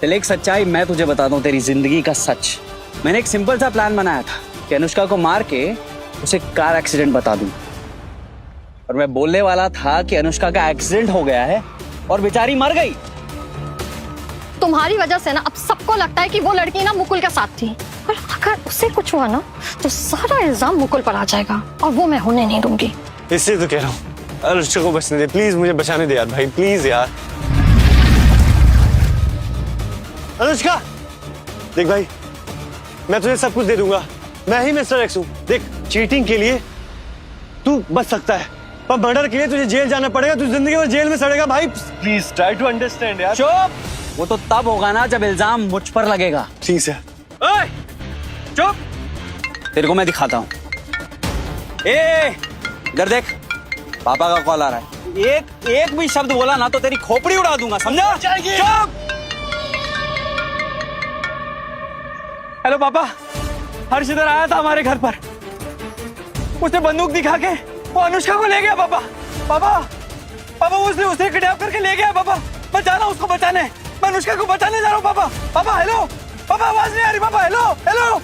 S2: चल एक सच्चाई मैं तुझे बताता हूँ, तेरी जिंदगी का सच। मैंने एक सिंपल सा प्लान बनाया था कि अनुष्का को मार के उसे कार एक्सीडेंट बता दूं। और मैं बोलने वाला था कि अनुष्का का एक्सीडेंट हो गया है और बेचारी मर गई।
S9: तुम्हारी वजह से ना अब सबको लगता है कि वो लड़की ना मुकुल के साथ थी, और अगर उसे कुछ हुआ ना तो सारा इल्जाम मुकुल पर आ जाएगा और वो मैं होने नहीं दूंगी।
S12: इसलिए तो कह रहा हूँ, अनुष्का को बचने दे प्लीज, मुझे बचाने दे यार भाई, प्लीज यार। अनुष्का, देख भाई, मैं तुझे सब कुछ दे दूंगा। मैं ही मिस्टर एक्स हूँ। देख, चीटिंग के लिए तू बच सकता है, पर मर्डर के लिए तुझे जेल जाना पड़ेगा। तू जिंदगी भर जेल में सड़ेगा भाई। प्लीज ट्राई टू अंडरस्टैंड यार।
S2: चुप। वो तो तब होगा ना जब इल्जाम मुझ पर लगेगा।
S12: प्लीज यार।
S2: ओए, चुप। तेरे को मैं दिखाता हूँ। इधर देख, पापा का कॉल आ रहा है। एक भी शब्द बोला ना तो तेरी खोपड़ी उड़ा दूंगा, समझा? चुप। हेलो पापा, हर्ष इधर आया था हमारे घर पर। उसने बंदूक दिखा के वो अनुष्का को ले गया पापा। पापा उसे किडनैप करके ले गया पापा। बचाना, उसको बचाने। मैं अनुष्का को बचाने जा रहा हूँ पापा। पापा हेलो, पापा आवाज नहीं आ रही पापा। Hello hello.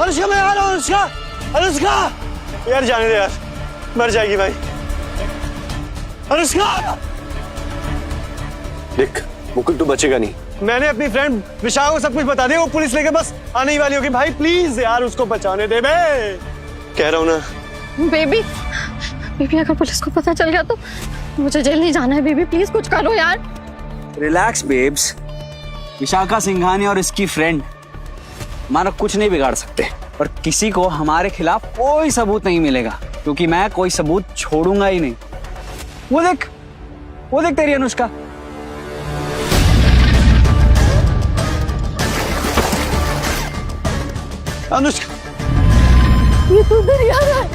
S12: अनुष्का, मैं आ रहा हूँ। अनुष्का यार, जाने दे यार, मर जाएगी भाई। अनुष्का देख, मुकुल तू बचेगा नहीं। मैंने अपनी फ्रेंड विशाल को सब कुछ बता दिया। वो पुलिस लेके बस आने ही वाली होगी भाई। प्लीज यार, उसको बचाने दे। मैं कह रहा हूँ ना।
S9: बेबी अगर पुलिस को पता चल गया तो मुझे जेल नहीं जाना है। बेबी प्लीज कुछ करो यार।
S2: Relax babes. विशाखा सिंघानिया और इसकी फ्रेंड हमारा कुछ नहीं बिगाड़ सकते, और किसी को हमारे खिलाफ कोई सबूत नहीं मिलेगा, क्योंकि मैं कोई सबूत छोड़ूंगा ही नहीं। वो देख तेरी अनुष्का। अनुष्का,
S1: ये तो उधर ही आ रहा है।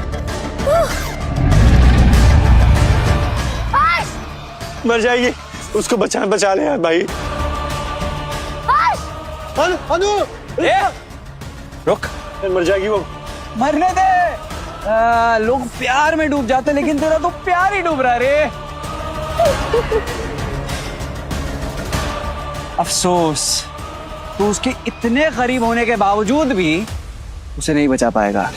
S12: मर जाएगी, उसको बचा ले यार भाई। अनु
S2: रुक,
S12: मर जाएगी वो।
S2: मरने दे। लोग प्यार में डूब जाते, लेकिन तेरा तो प्यार ही डूब रहा है रे। अफसोस, तू उसके इतने करीब होने के बावजूद भी उसे नहीं बचा पाएगा।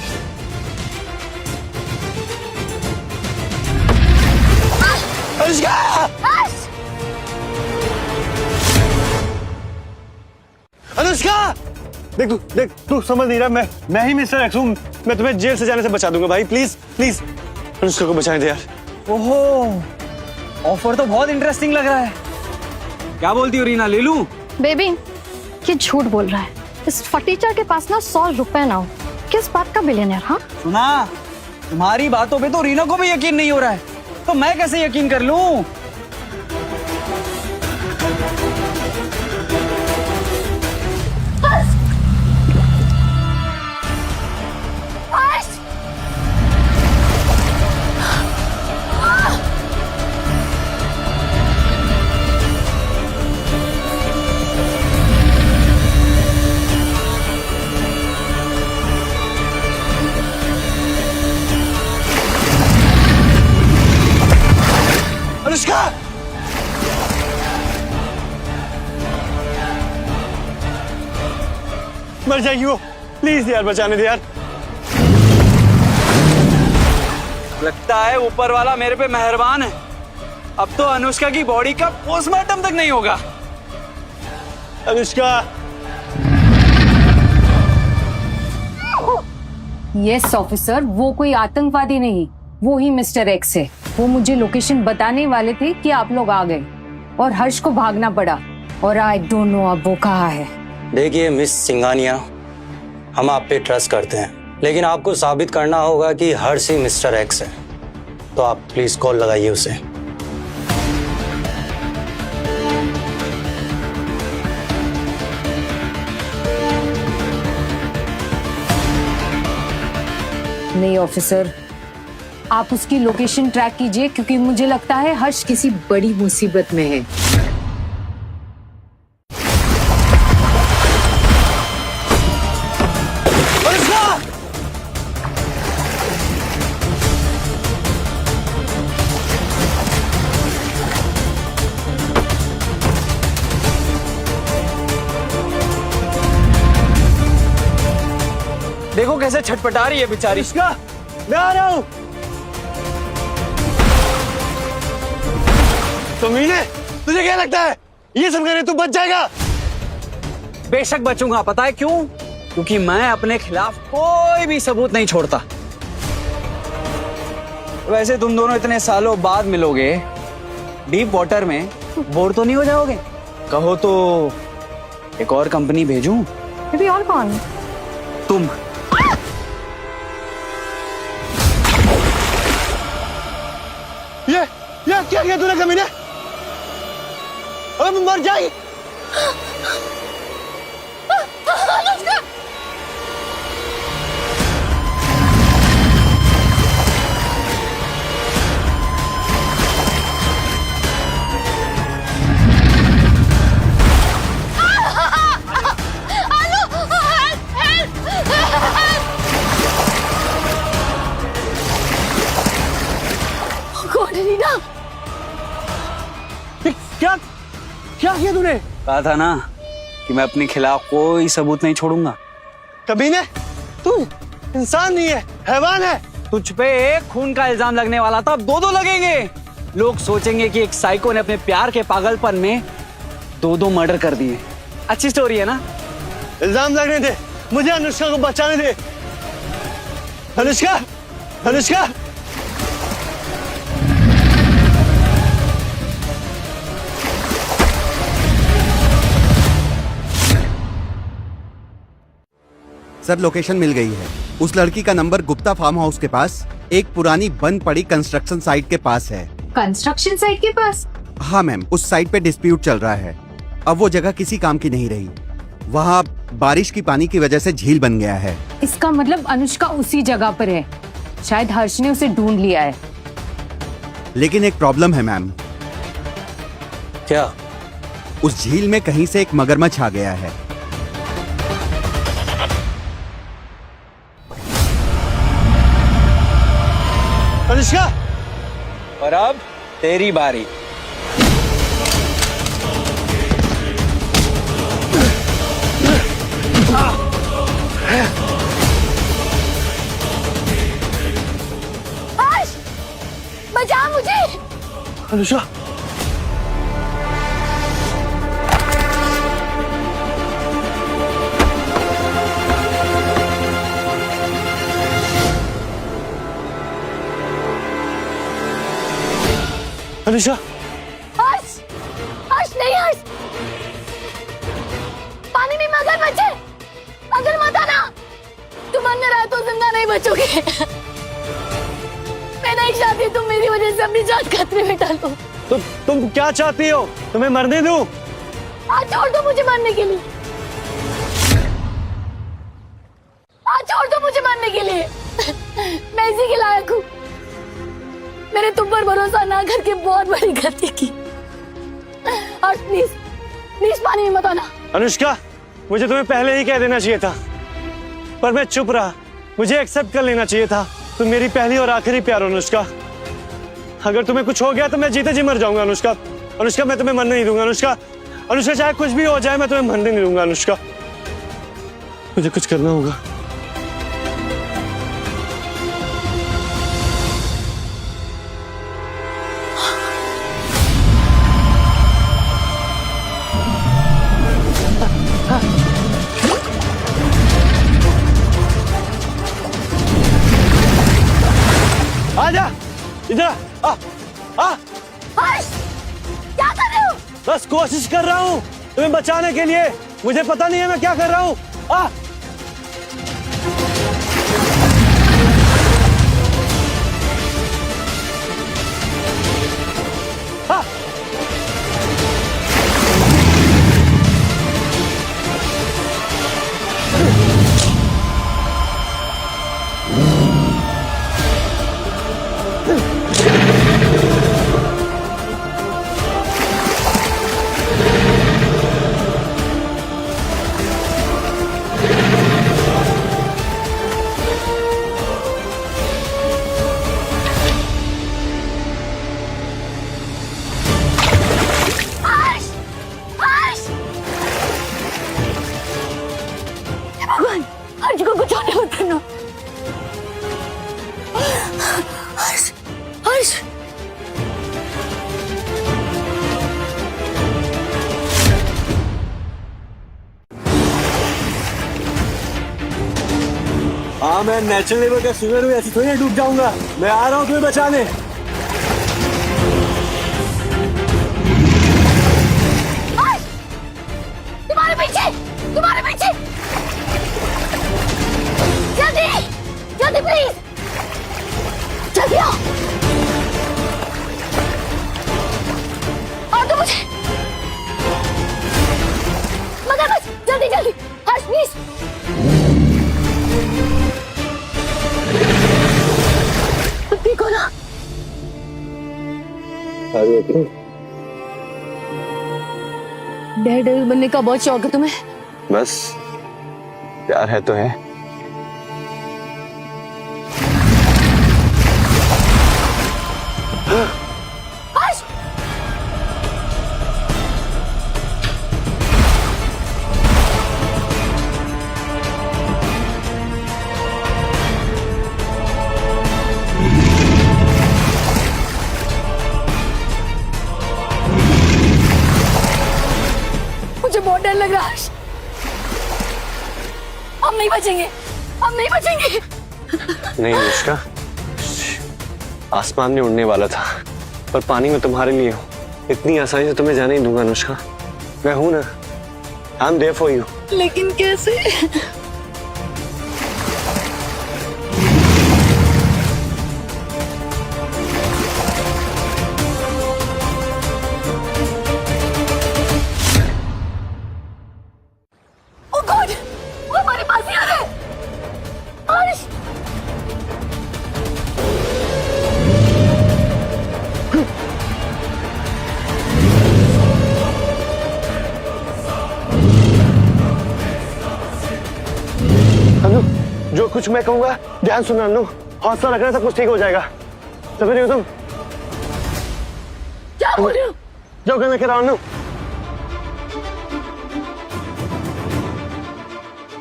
S12: अनुष्का देख तू समझ नहीं रहा। मैं ही मिस्टर एक्स हूँ। मैं तुम्हें जेल से जाने से बचा दूंगा भाई। प्लीज अनुष्का को बचाने दे यार।
S2: ओहो, ऑफर तो बहुत इंटरेस्टिंग लग रहा है। क्या बोलती हो रीना, ले लूं?
S9: बेबी ये झूठ बोल रहा है। इस फटीचर के पास ना 100 रुपए ना हो। किस बात का बिलियनर? हाँ
S2: सुना, तुम्हारी बातों पे तो रीना को भी यकीन नहीं हो रहा है, तो मैं कैसे यकीन कर लूं?
S12: अनुष्का मर जाएगी वो। प्लीज यार, बचाने दे यार।
S2: लगता है ऊपर वाला मेरे पे मेहरबान है। अब तो अनुष्का की बॉडी का पोस्टमार्टम तक नहीं होगा।
S12: अनुष्का।
S5: यस ऑफिसर, वो कोई आतंकवादी नहीं, वो ही मिस्टर एक्स है। वो मुझे लोकेशन बताने वाले थे कि आप लोग आ गए और हर्ष को भागना पड़ा, और आई डोंट नो अब वो कहाँ है।
S13: देखिए मिस सिंघानिया, हम आप पे ट्रस्ट करते हैं, लेकिन आपको साबित करना होगा कि हर्ष ही मिस्टर एक्स है। तो आप प्लीज कॉल लगाइए उसे।
S5: नहीं ऑफिसर, आप उसकी लोकेशन ट्रैक कीजिए, क्योंकि मुझे लगता है हर्ष किसी बड़ी मुसीबत में है।
S2: कैसे छटपटा रही है बेचारी।
S12: अनुष्का मैं आ रहा हूं। तो मीने तुझे क्या लगता है ये सब करे तू बच जाएगा?
S2: बेशक बचूंगा। पता है क्यों? क्योंकि मैं अपने खिलाफ कोई भी सबूत नहीं छोड़ता। वैसे तुम दोनों इतने सालों बाद मिलोगे, डीप वाटर में बोर तो नहीं हो जाओगे? कहो तो एक और कंपनी भेजूं?
S5: अभी और कौन?
S2: तुम।
S12: ये क्या किया तूने कमीने? अब मर जाएगी।
S1: कौन है रीना?
S12: क्या किया तूने?
S2: कहा था ना कि मैं अपने खिलाफ कोई सबूत नहीं छोड़ूंगा।
S12: कमीने तू इंसान नहीं है, हैवान है।
S2: तुझ पे एक खून का इल्जाम लगने वाला था, अब दो लगेंगे। लोग सोचेंगे कि एक साइको ने अपने प्यार के पागलपन में दो मर्डर कर दिए। अच्छी स्टोरी है ना?
S12: इल्जाम लगने दे, मुझे अनुष्का को बचाने दे। अनुष्का अनुष्का
S14: सर लोकेशन मिल गई है। उस लड़की का नंबर गुप्ता फार्म हाउस के पास एक पुरानी बंद पड़ी कंस्ट्रक्शन साइट के पास है।
S5: कंस्ट्रक्शन साइट के पास?
S14: हाँ मैम, उस साइट पे डिस्प्यूट चल रहा है। अब वो जगह किसी काम की नहीं रही। वहाँ बारिश की पानी की वजह से झील बन गया है।
S5: इसका मतलब अनुष्का उसी जगह पर है। शायद हर्ष ने उसे ढूंढ लिया है।
S14: लेकिन एक प्रॉब्लम है मैम।
S13: क्या?
S14: उस झील में कहीं से एक मगरमच्छ आ गया है।
S12: अनुष्का
S2: और अब तेरी बारी।
S1: हर्ष, बचा मुझे।
S12: अनुष्का अनुष्का
S1: हर्ष, हर्ष नहीं हर्ष, पानी में मगरमच्छ है। अगर मत आना, तुम अंदर आए तो जिंदा नहीं बचोगे। मैं नहीं चाहती तुम मेरी वजह से अपनी जान खतरे में डालो।
S12: तो तुम क्या चाहती हो? तुम्हें मरने दूं?
S1: आज छोड़ दो मुझे मरने के लिए। आज छोड़ दो मुझे मरने के लिए। मैं इसी के लायक हूँ। मैंने तुम पर भरोसा ना करके बहुत बड़ी गलती की। और प्लीज प्लीज पानी में मत आना।
S12: अनुष्का मुझे तुम्हें पहले ही कह देना चाहिए था, पर मैं चुप रहा। मुझे एक्सेप्ट कर लेना चाहिए था। तुम मेरी पहली और आखिरी प्यार हो अनुष्का। अगर तुम्हें कुछ हो गया तो मैं जीते जी मर जाऊंगा अनुष्का। अनुष्का मैं तुम्हें मरने नहीं दूंगा अनुष्का। अनुष्का चाहे कुछ भी हो जाए मैं तुम्हें मरने नहीं दूंगा अनुष्का। मुझे कुछ करना होगा। आजा इधर आ
S1: हर्ष, क्या कर रहे हो?
S12: बस कोशिश कर रहा हूँ तुम्हें बचाने के लिए। मुझे पता नहीं है मैं क्या कर रहा हूँ। हाँ मैं नेचुरल लेवल का स्विमर हूँ, ऐसे थोड़ी ना डूब जाऊंगा। मैं आ रहा हूँ तुम्हें बचाने।
S1: तुम्हारे पीछे, तुम्हारे पीछे, जल्दी जल्दी प्लीज, जल्दी आओ। और तो मुझे मगरमच्छ, जल्दी जल्दी हर्ष प्लीज। ठीक हो ना? डेयरडेविल बनने का बहुत शौक है तुम्हें?
S12: बस प्यार है तो है।
S1: हर्ष! मुझे बहुत डर लग रहा है। हम नहीं बचेंगे, हम नहीं बचेंगे।
S12: नहीं अनुष्का, आसमान में उड़ने वाला था पर पानी में तुम्हारे लिए हूँ। इतनी आसानी से तुम्हें जाने ही दूंगा अनुष्का। मैं हूं ना, I am there for you.
S1: लेकिन कैसे? Oh God! वो हमारे पास ही आ रहा है। हर्ष!
S12: अनु, जो कुछ मैं कहूंगा ध्यान सुनना अनु। हौसला रखना, सब कुछ ठीक हो जाएगा। समझ रही हो तुम?
S1: क्या बोल रहे हो?
S12: जो कहना कह रहा हूं अनु।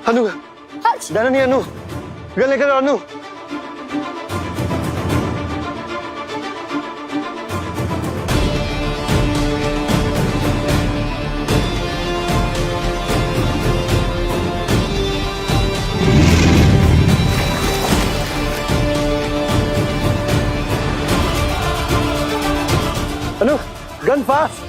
S12: अनु,
S1: हर्ष!
S12: डरना नहीं अनु, गले करो Anu. Anu, gun fast.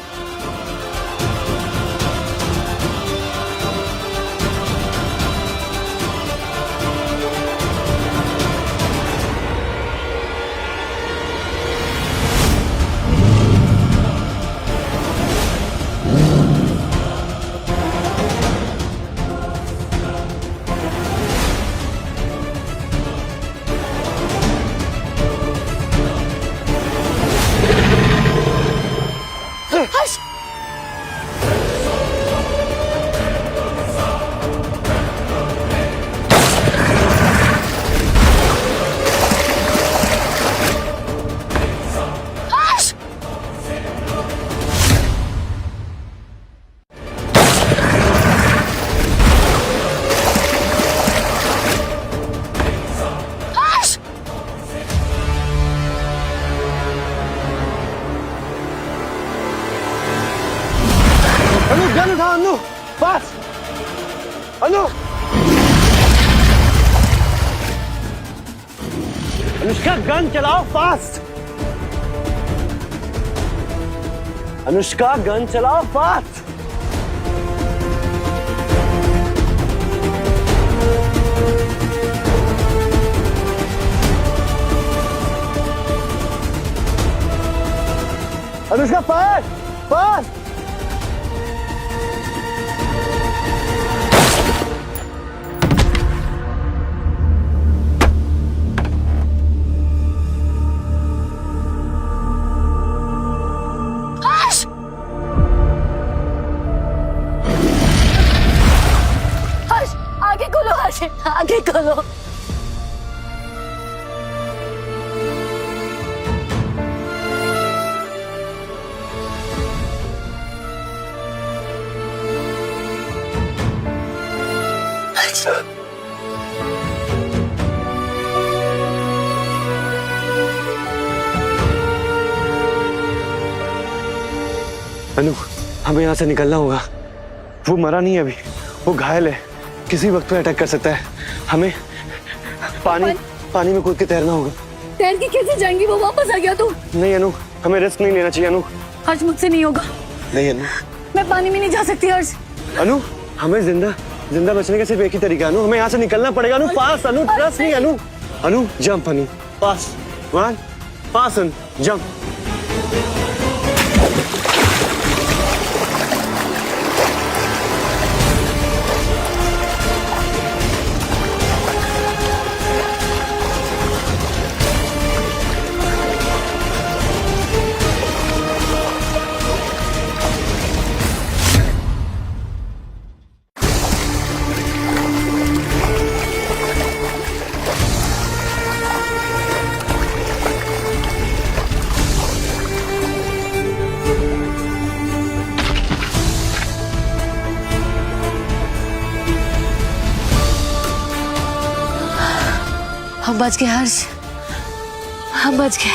S1: Harsh! Harsh! Harsh!
S12: Anu, gun उठा अनु, फास्ट। अनु, अनुष्का गन चलाओ फास्ट। अनुष्का गन चलाओ fast. Anushka fast fast.
S1: Harsh! Harsh! आगे खोलो हर्ष, आगे खोलो।
S12: अनु, हमें यहाँ से निकलना होगा। वो मरा नहीं है अभी, वो घायल है, किसी वक्त पे अटैक कर सकता है। हमें पानी में कूद के तैरना होगा।
S1: तैर के कैसे जाएंगी? वो वापस आ गया तो?
S12: नहीं अनु, हमें रिस्क नहीं लेना चाहिए अनु।
S1: हर्ष मुझसे नहीं होगा।
S12: नहीं अनु,
S1: मैं पानी में नहीं जा सकती हर्ष।
S12: अनु हमें जिंदा बचने का सिर्फ एक ही तरीका अनु, हमें यहाँ से निकलना पड़ेगा अनु। पास अनु, ट्रस्ट नहीं अनु। अनु जंप अनु, पास 1 पास अनु, जंप।
S1: हम बच गए हर्ष, हम बच गए।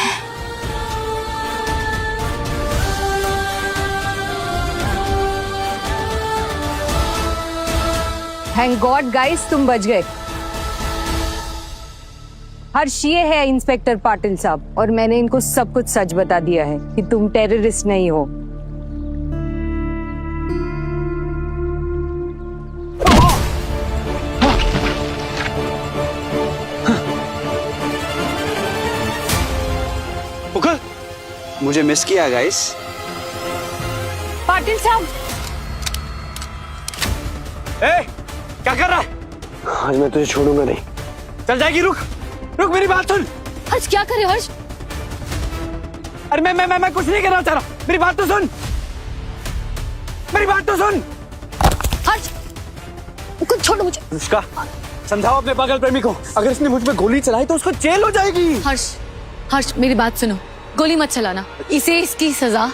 S5: थैंक गॉड गाइस, तुम बच गए। हर्ष ये है इंस्पेक्टर पाटिल साहब, और मैंने इनको सब कुछ सच बता दिया है कि तुम टेररिस्ट नहीं हो।
S2: मुझे मिस किया गाइस।
S5: पाटिल साहब,
S12: क्या कर रहा है? आज मैं तुझे छोड़ूंगा नहीं। चल जाएगी, रुक मेरी बात सुन।
S1: हर्ष क्या करे हर्ष?
S12: अरे मैं कुछ नहीं करना चाह रहा, मेरी बात तो सुन, मेरी बात तो सुन।
S1: हर्ष कुछ छोड़ो मुझे।
S12: अनुष्का, समझाओ अपने पागल प्रेमी को, अगर इसने मुझ पे गोली चलाई तो उसको जेल हो जाएगी।
S1: हर्ष मेरी बात सुनो, गोली मत चलाना, इसे इसकी सजा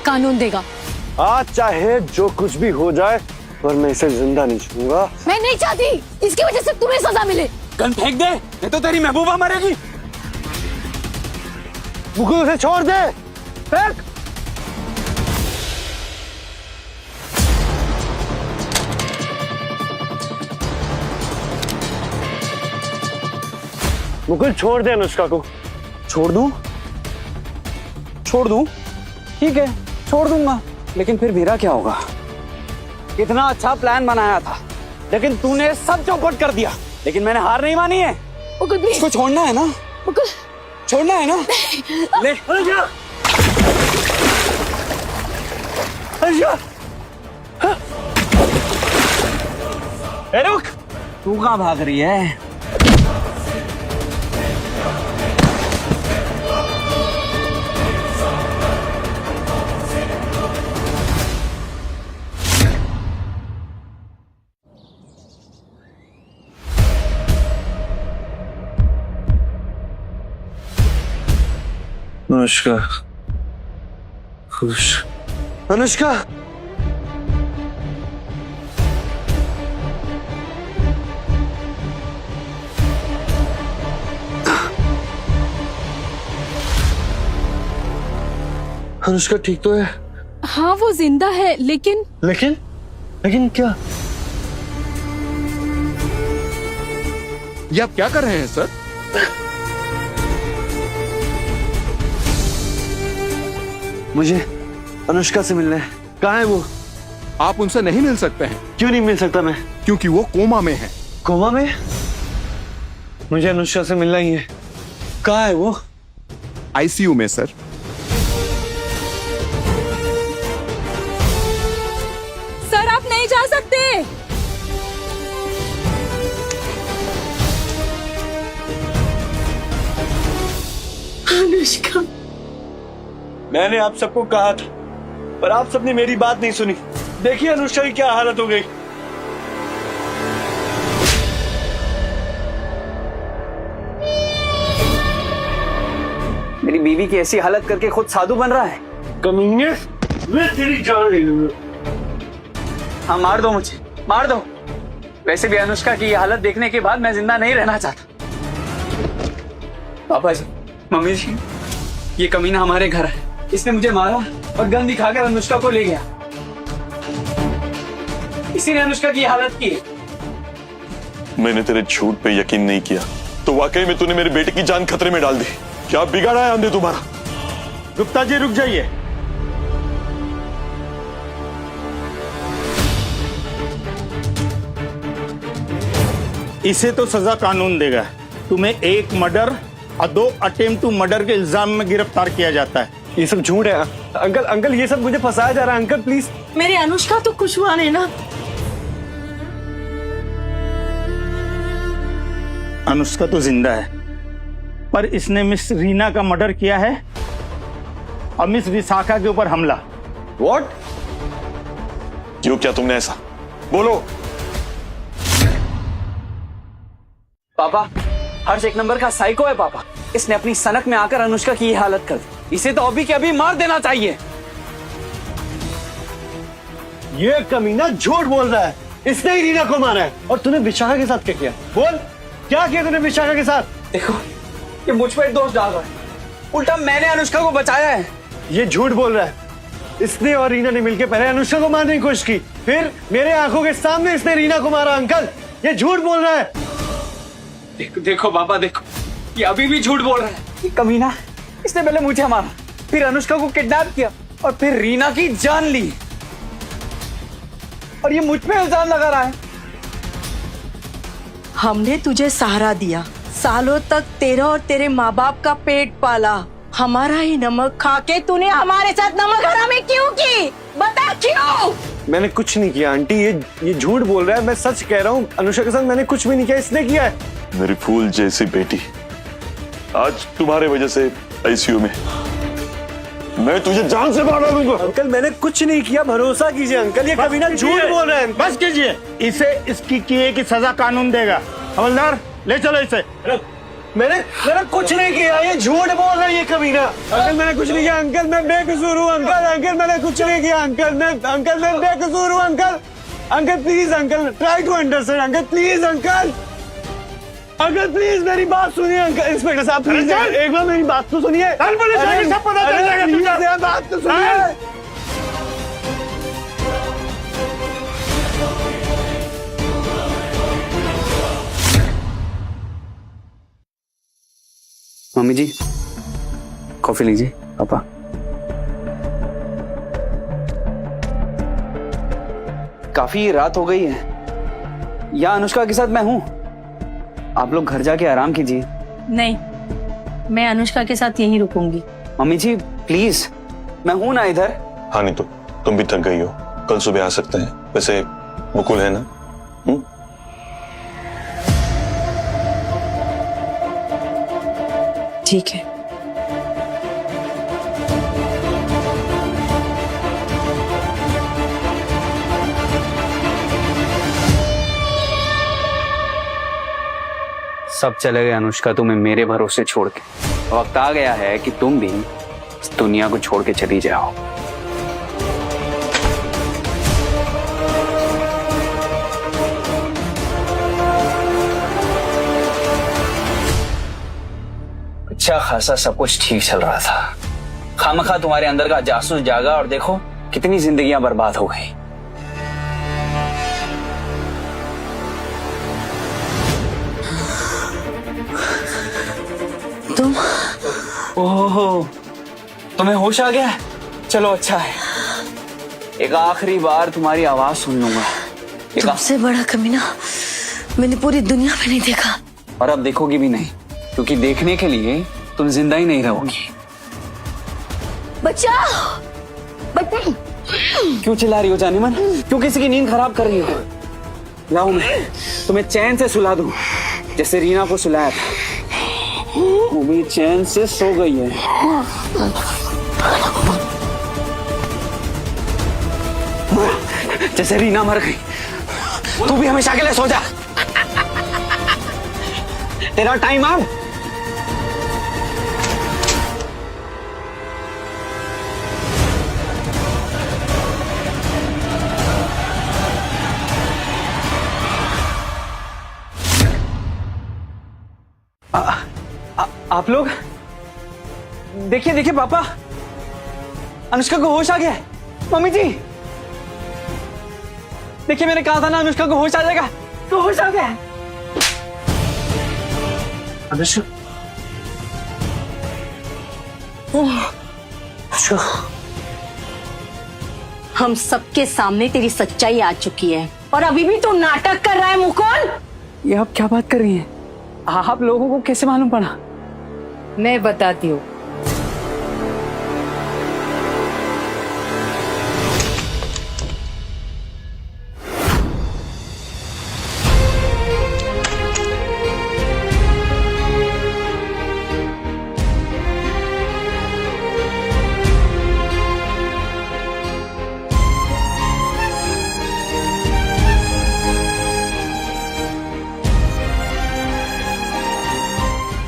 S1: कानून देगा।
S12: आज चाहे जो कुछ भी हो जाए, पर मैं इसे जिंदा नहीं छोड़ूंगा।
S1: मैं नहीं चाहती इसकी वजह से तुम्हें सजा मिले।
S12: गन फेंक दे, नहीं तो तेरी महबूबा मरेगी। मुकुल उसे छोड़ दे, फेंक। मुकुल छोड़ दे अनुष्का को। छोड़ दूं? ठीक है, छोड़ दूंगा, लेकिन फिर मेरा क्या होगा? कितना अच्छा प्लान बनाया था, लेकिन तूने सब चौपट कर दिया। लेकिन मैंने हार नहीं मानी है। उसको छोड़ना है ना? छोड़ना है ना? ले रुक, तू कहाँ भाग रही है? अनुष्का, खुश। अनुष्का, अनुष्का ठीक तो है?
S10: हाँ वो जिंदा है, लेकिन
S12: क्या?
S11: ये आप क्या कर रहे हैं सर?
S12: मुझे अनुष्का से मिलना है। कहाँ है वो?
S11: आप उनसे नहीं मिल सकते हैं।
S12: क्यों नहीं मिल सकता मैं?
S11: क्योंकि वो कोमा में है।
S12: कोमा में? मुझे अनुष्का से मिलना ही है। कहाँ है वो?
S11: आईसीयू में सर।
S10: सर आप नहीं जा सकते।
S1: अनुष्का,
S12: मैंने आप सबको कहा था, पर आप सबने मेरी बात नहीं सुनी। देखिए अनुष्का की क्या हालत हो गई।
S2: मेरी बीवी की ऐसी हालत करके खुद साधु बन रहा है।
S12: कमीने, मैं तेरी जान ले लूंगा।
S2: हाँ मार दो मुझे, मार दो। वैसे भी अनुष्का की ये हालत देखने के बाद मैं जिंदा नहीं रहना चाहता। पापा जी, मम्मी जी, ये कमीना हमारे घर है। इसने मुझे मारा और गन दिखाकर अनुष्का को ले गया। इसी ने अनुष्का की हालत की है।
S7: मैंने तेरे झूठ पे यकीन नहीं किया, तो वाकई में तूने मेरी बेटी की जान खतरे में डाल दी। क्या बिगाड़ा है हमने तुम्हारा?
S12: गुप्ता जी रुक जाइए।
S15: इसे तो सजा कानून देगा। तुम्हें 1 मर्डर और 2 अटेम्प्ट टू मर्डर के इल्जाम में गिरफ्तार किया जाता है।
S12: ये सब झूठ है अंकल। अंकल ये सब मुझे फंसाया जा रहा है अंकल प्लीज।
S8: मेरी अनुष्का तो कुछ हुआ नहीं ना।
S15: अनुष्का तो जिंदा है, पर इसने मिस रीना का मर्डर किया है और मिस विशाखा के ऊपर हमला।
S7: व्हाट? क्यों किया तुमने ऐसा? बोलो।
S2: पापा, हर्ष एक नंबर का साइको है पापा। इसने अपनी सनक में आकर अनुष्का की ये हालत कर दी। इसे तो अभी के अभी मार देना चाहिए।
S12: ये कमीना झूठ बोल रहा है। इसने ही रीना को मारा है। और तूने विशाखा के साथ क्या किया? बोल, क्या किया तूने विशाखा के साथ?
S2: देखो, ये मुझ पर दोष डाल रहा है। उल्टा मैंने अनुष्का को बचाया है।
S12: ये झूठ बोल रहा है। इसने और रीना ने मिलकर पहले अनुष्का को मारने की कोशिश की, फिर मेरे आंखों के सामने इसने रीना को मारा। अंकल ये झूठ बोल रहा है।
S2: देखो पापा, देखो ये अभी भी झूठ बोल रहा है। ये कमीना, इसने पहले मुझे मारा, फिर अनुष्का को किडनैप किया और फिर रीना की जान ली, और ये मुझ पे इल्जाम लगा रहा है।
S8: हमने तुझे सहारा दिया, सालों तक तेरा और तेरे माँ बाप का पेट पाला। हमारा ही नमक खा के तूने हमारे साथ नमक हरामी क्यों की? बता क्यों?
S12: मैंने कुछ नहीं किया आंटी। ये झूठ बोल रहा है। मैं सच कह रहा हूँ, अनुष्का के साथ मैंने कुछ भी नहीं किया, इसने किया है।
S7: मेरी फूल जैसी बेटी आज तुम्हारे वजह से आईसीयू में। मैं तुझे जान से मार डालूंगा।
S12: अंकल मैंने कुछ नहीं किया, भरोसा कीजिए अंकल। ये कमीना झूठ बोल रहा है।
S15: बस कीजिए, इसे इसकी किए की सजा कानून देगा। हवलदार ले चलो इसे।
S12: मैंने कुछ नहीं किया, ये झूठ बोल रहा है ये कमीना। अंकल मैंने कुछ नहीं किया अंकल, मैं बेकसूर हूँ अंकल मैंने कुछ नहीं किया अंकल मैं बेकसूर हूँ uncle please uncle, try to understand uncle, please uncle please मेरी बात सुनिए अंकल। इंस्पेक्टर साहब प्लीज एक बार मेरी बात तो सुनिए।
S15: सब पता चल जाएगा।
S12: बात तो सुनिए।
S2: मम्मी जी, कॉफी लीजिए। पापा, काफी रात हो गई है। या अनुष्का के साथ मैं हूं। आप लोग घर जाके आराम कीजिए।
S8: नहीं, मैं अनुष्का के साथ यहीं रुकूंगी।
S2: मम्मी जी प्लीज, मैं हूं ना इधर।
S7: हाँ नहीं तो तुम भी थक गई हो, कल सुबह आ सकते हैं। वैसे मुकुल है ना?
S8: ठीक है।
S2: सब चले गए अनुष्का, तुम्हें मेरे भरोसे छोड़ के। वक्त आ गया है कि तुम भी इस दुनिया को छोड़ के चली जाओ। अच्छा खासा सब कुछ ठीक चल रहा था। खामखा तुम्हारे अंदर का जासूस जागा और देखो कितनी जिंदगियां बर्बाद हो गई।
S8: तुम?
S2: ओहो, तुम्हें होश आ गया? चलो अच्छा है, एक आखिरी बार तुम्हारी आवाज सुन लूंगा।
S1: तुमसे बड़ा कमीना मैंने पूरी दुनिया में नहीं देखा।
S2: और अब देखोगी भी नहीं, क्योंकि देखने के लिए तुम जिंदा ही नहीं रहोगी।
S1: बचाओ, बचाओ।
S2: क्यों चिल्ला रही हो जाने मन? क्यों किसी की नींद खराब कर रही हो? लाओ मैं तुम्हें चैन से सुला दूं, जैसे रीना को सुलाया था। वो भी चैन से सो गई है। जैसे रीना मर गई, तू भी हमेशा के लिए सो जा। तेरा टाइम अब। आप लोग देखिए देखिए पापा, अनुष्का को होश आ गया है। मम्मी जी देखिए, मैंने कहा था ना अनुष्का को होश आ जाएगा, तो होश आ गया है।
S12: अनुष्का,
S8: हम सबके सामने तेरी सच्चाई आ चुकी है और अभी भी तू नाटक कर रहा है मुकुल।
S12: ये आप क्या बात कर रही हैं? आप लोगों को कैसे मालूम पड़ा?
S5: मैं बताती हूँ।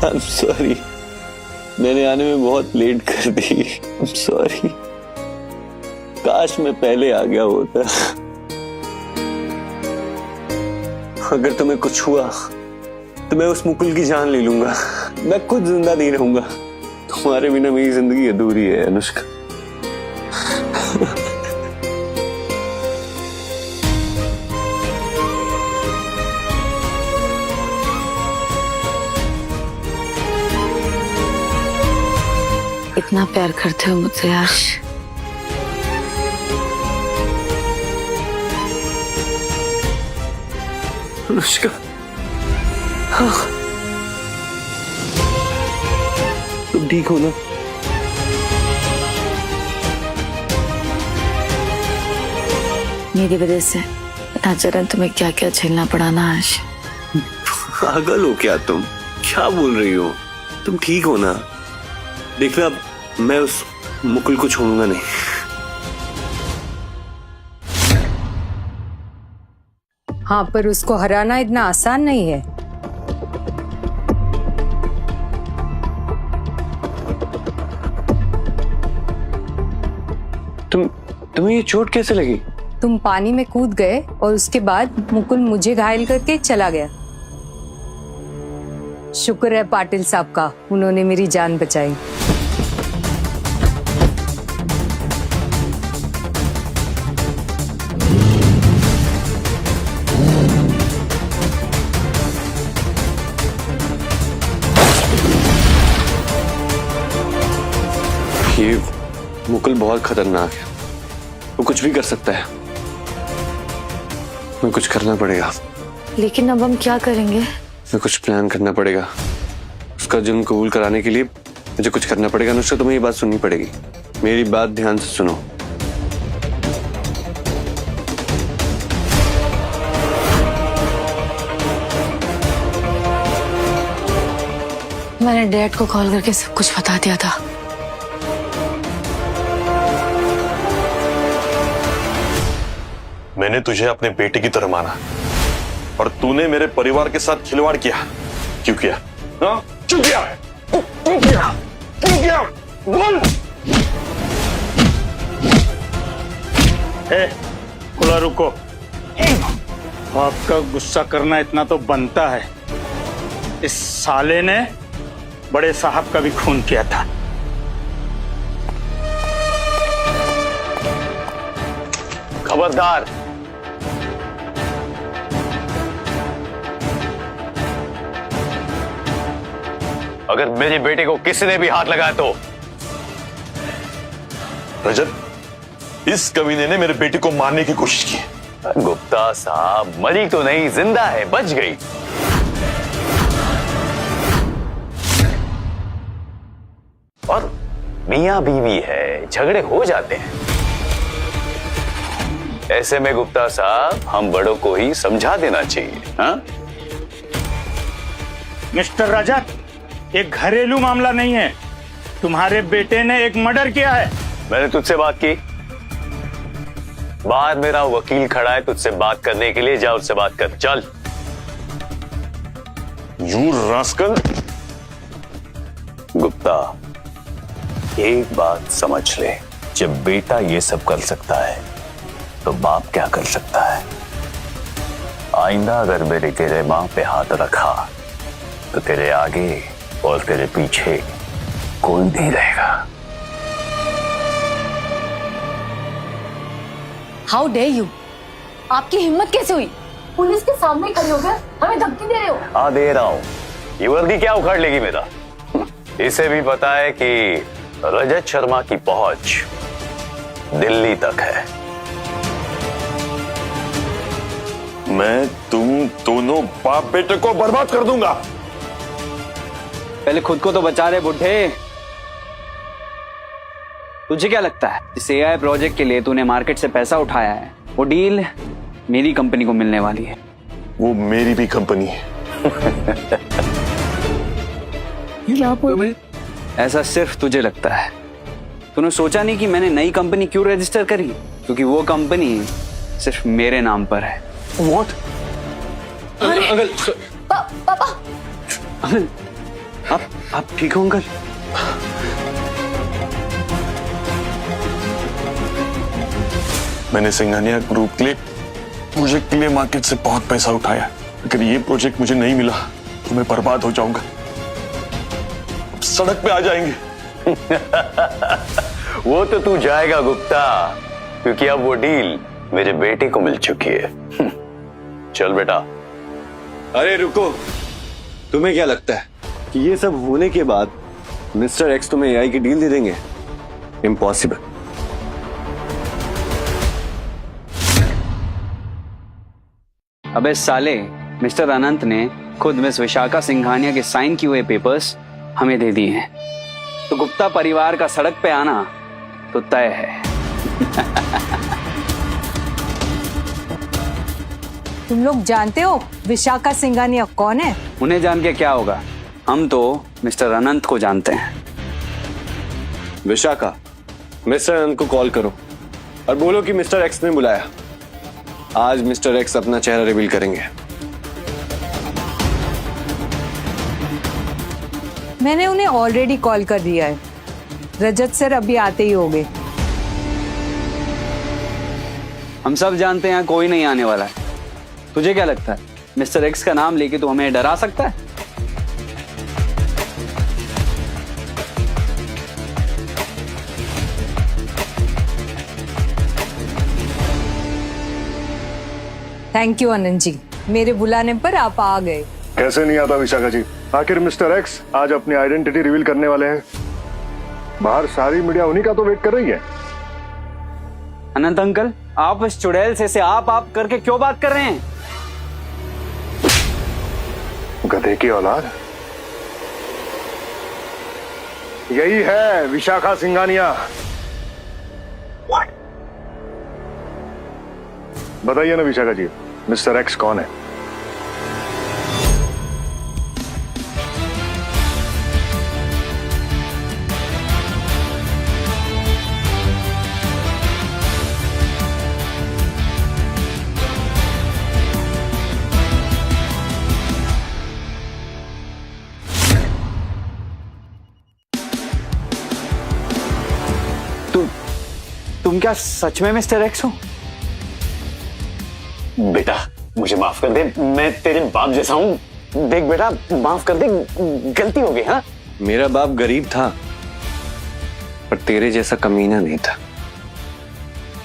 S6: I'm sorry, मैंने आने में बहुत लेट कर दी। I'm sorry, काश मैं पहले आ गया होता। अगर तुम्हें कुछ हुआ तो मैं उस मुकुल की जान ले लूंगा, मैं खुद जिंदा नहीं रहूंगा। तुम्हारे बिना मेरी जिंदगी अधूरी है अनुष्का।
S1: इतना प्यार करते हो मुझसे याश?
S6: अनुष्का, तुम ठीक हो ना?
S1: मेरी वजह से ना जरा तुम्हें क्या क्या झेलना पड़ा ना आज।
S6: पागल हो क्या तुम? क्या बोल रही हो? तुम ठीक हो ना? देखना, मैं उस मुकुल को छोड़ूंगा नहीं।
S5: हाँ, पर उसको हराना इतना आसान नहीं है।
S6: तुम्हें ये चोट कैसे लगी?
S5: तुम पानी में कूद गए और उसके बाद मुकुल मुझे घायल करके चला गया। शुक्र है पाटिल साहब का, उन्होंने मेरी जान बचाई।
S6: ये मुकुल बहुत खतरनाक है, वो कुछ भी कर सकता है। हमें कुछ करना पड़ेगा।
S1: लेकिन अब हम क्या करेंगे?
S6: हमें कुछ प्लान करना पड़ेगा। उसका जुर्म कबूल कराने के लिए मुझे कुछ करना पड़ेगा। अनुष्का, तुम्हें ये बात सुननी पड़ेगी। मेरी बात ध्यान से सुनो।
S1: मैंने डैड को कॉल करके सब कुछ बता दिया था।
S7: मैंने तुझे अपने बेटे की तरह माना और तूने मेरे परिवार के साथ खिलवाड़ किया। क्यों किया? हाँ? क्यों किया? क्यों किया? क्यों किया? बोल।
S15: खुला रुको। आपका गुस्सा करना इतना तो बनता है। इस साले ने बड़े साहब का भी खून किया था।
S7: खबरदार, अगर मेरे बेटे को किसी ने भी हाथ लगाया तो। रजत, इस कमीने ने मेरे बेटे को मारने की कोशिश की।
S4: गुप्ता साहब, मरी तो नहीं, जिंदा है, बच गई। और मियां बीवी है, झगड़े हो जाते हैं। ऐसे में गुप्ता साहब, हम बड़ों को ही समझा देना चाहिए। हाँ?
S15: मिस्टर रजत, एक घरेलू मामला नहीं है। तुम्हारे बेटे ने एक मर्डर किया है।
S4: मैंने तुझसे बात की। बाहर मेरा वकील खड़ा है तुझसे बात करने के लिए, जा उससे बात कर, चल।
S7: You rascal.
S4: गुप्ता, एक बात समझ ले, जब बेटा ये सब कर सकता है तो बाप क्या कर सकता है? आइंदा अगर मेरे तेरे मां पे हाथ रखा तो तेरे आगे और तेरे पीछे कोई नहीं रहेगा।
S1: How dare you! आपकी हिम्मत कैसे हुई? पुलिस के सामने खड़े हो गए, हमें धमकी दे रहे हो?
S4: दे रहा हूं। ये वर्दी क्या उखाड़ लेगी मेरा? इसे भी पता है कि रजत शर्मा की पहुंच दिल्ली तक है।
S7: मैं तुम दोनों बाप बेटे को बर्बाद कर दूंगा।
S2: पहले खुद को तो बचा रहे बुढ़े। तुझे क्या लगता है इस एआई प्रोजेक्ट के लिए तूने मार्केट से पैसा उठाया है, वो डील मेरी कंपनी को मिलने वाली है।
S7: वो मेरी भी कंपनी है।
S2: ऐसा सिर्फ तुझे लगता है। तूने सोचा नहीं कि मैंने नई कंपनी क्यों रजिस्टर करी? क्योंकि वो कंपनी सिर्फ मेरे नाम पर है।
S7: What?
S12: अंकल
S1: पापा
S12: अंकल आप ठीक हो अंकल?
S7: मैंने सिंघानिया ग्रुप के लिए प्रोजेक्ट के लिए मार्केट से बहुत पैसा उठाया। अगर ये प्रोजेक्ट मुझे नहीं मिला तो मैं बर्बाद हो जाऊंगा। सड़क पे आ जाएंगे।
S4: वो तो तू जाएगा गुप्ता, क्योंकि अब वो डील मेरे बेटे को मिल चुकी है। चल बेटा।
S12: अरे रुको, तुम्हें क्या लगता है कि ये सब होने के बाद मिस्टर एक्स तुम्हें एआई की डील दे देंगे? इम्पॉसिबल।
S2: अबे साले, मिस्टर अनंत ने खुद मिस विशाखा सिंघानिया के साइन किए हुए पेपर्स हमें दे दिए हैं, तो गुप्ता परिवार का सड़क पे आना तो तय है।
S8: तुम लोग जानते हो विशाखा सिंघानिया कौन है?
S2: उन्हें जान के क्या होगा, हम तो मिस्टर अनंत को जानते हैं।
S12: विशाखा, मिस्टर अनंत को कॉल करो और बोलो कि मिस्टर एक्स ने बुलाया। आज मिस्टर एक्स अपना चेहरा रिवील करेंगे।
S8: मैंने उन्हें ऑलरेडी कॉल कर दिया है। रजत सर अभी आते ही होंगे।
S2: हम सब जानते हैं कोई नहीं आने वाला है। तुझे क्या लगता है मिस्टर एक्स का नाम लेके तू हमें डरा सकता है?
S8: थैंक यू आनंद जी, मेरे बुलाने पर आप आ गए।
S3: कैसे नहीं आता विशाखा जी। आखिर मिस्टर एक्स आज अपनी आइडेंटिटी रिवील करने वाले हैं। बाहर सारी मीडिया उन्हीं का तो वेट कर रही है।
S2: अनंत अंकल, आप इस चुड़ैल से आप करके क्यों बात कर रहे हैं?
S3: गधे की औलाद। यही है विशाखा सिंघानिया। बताइए ना विशाखा जी, मिस्टर एक्स कौन है?
S2: तुम क्या सच में मिस्टर एक्स हो?
S4: बेटा मुझे माफ कर दे, मैं तेरे बाप जैसा हूं। देख बेटा, माफ कर दे, गलती हो गई। हाँ,
S12: मेरा बाप गरीब था पर तेरे जैसा कमीना नहीं था।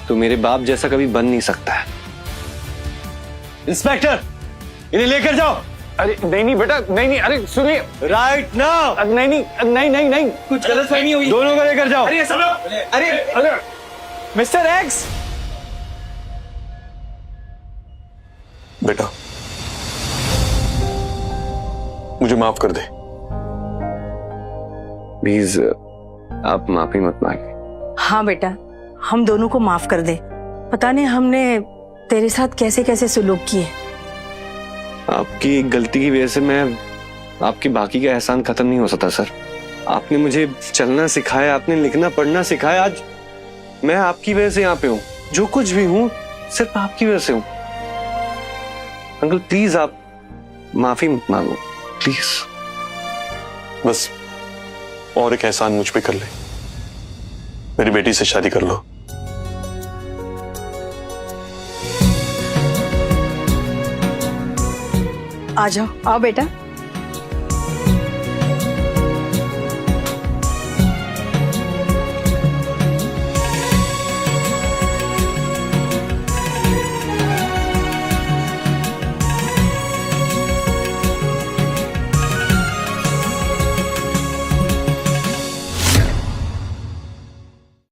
S12: तो मेरे बाप जैसा कभी बन नहीं सकता है। इंस्पेक्टर, इन्हें लेकर जाओ।
S4: अरे नहीं बेटा, नहीं। अरे सुनिए,
S12: राइट नाउ।
S4: नहीं,
S12: कुछ गलतफहमी हुई। दोनों को लेकर जाओ।
S2: अरे मिस्टर एक्स।
S7: बेटा मुझे माफ कर दे।
S12: प्लीज आप माफी मत मांगिए।
S8: हाँ बेटा, हम दोनों को माफ कर दे। पता नहीं हमने तेरे साथ कैसे कैसे सुलूक किए।
S12: आपकी एक गलती की वजह से मैं आपकी बाकी का एहसान खत्म नहीं हो सकता सर। आपने मुझे चलना सिखाया, आपने लिखना पढ़ना सिखाया। आज मैं आपकी वजह से यहाँ पे हूँ। जो कुछ भी हूँ सिर्फ आपकी वजह से हूँ। अंकल प्लीज आप माफी मत मांगो, प्लीज।
S7: बस और एक एहसान मुझ पे कर ले, मेरी बेटी से शादी कर लो।
S8: आ जाओ, आओ बेटा।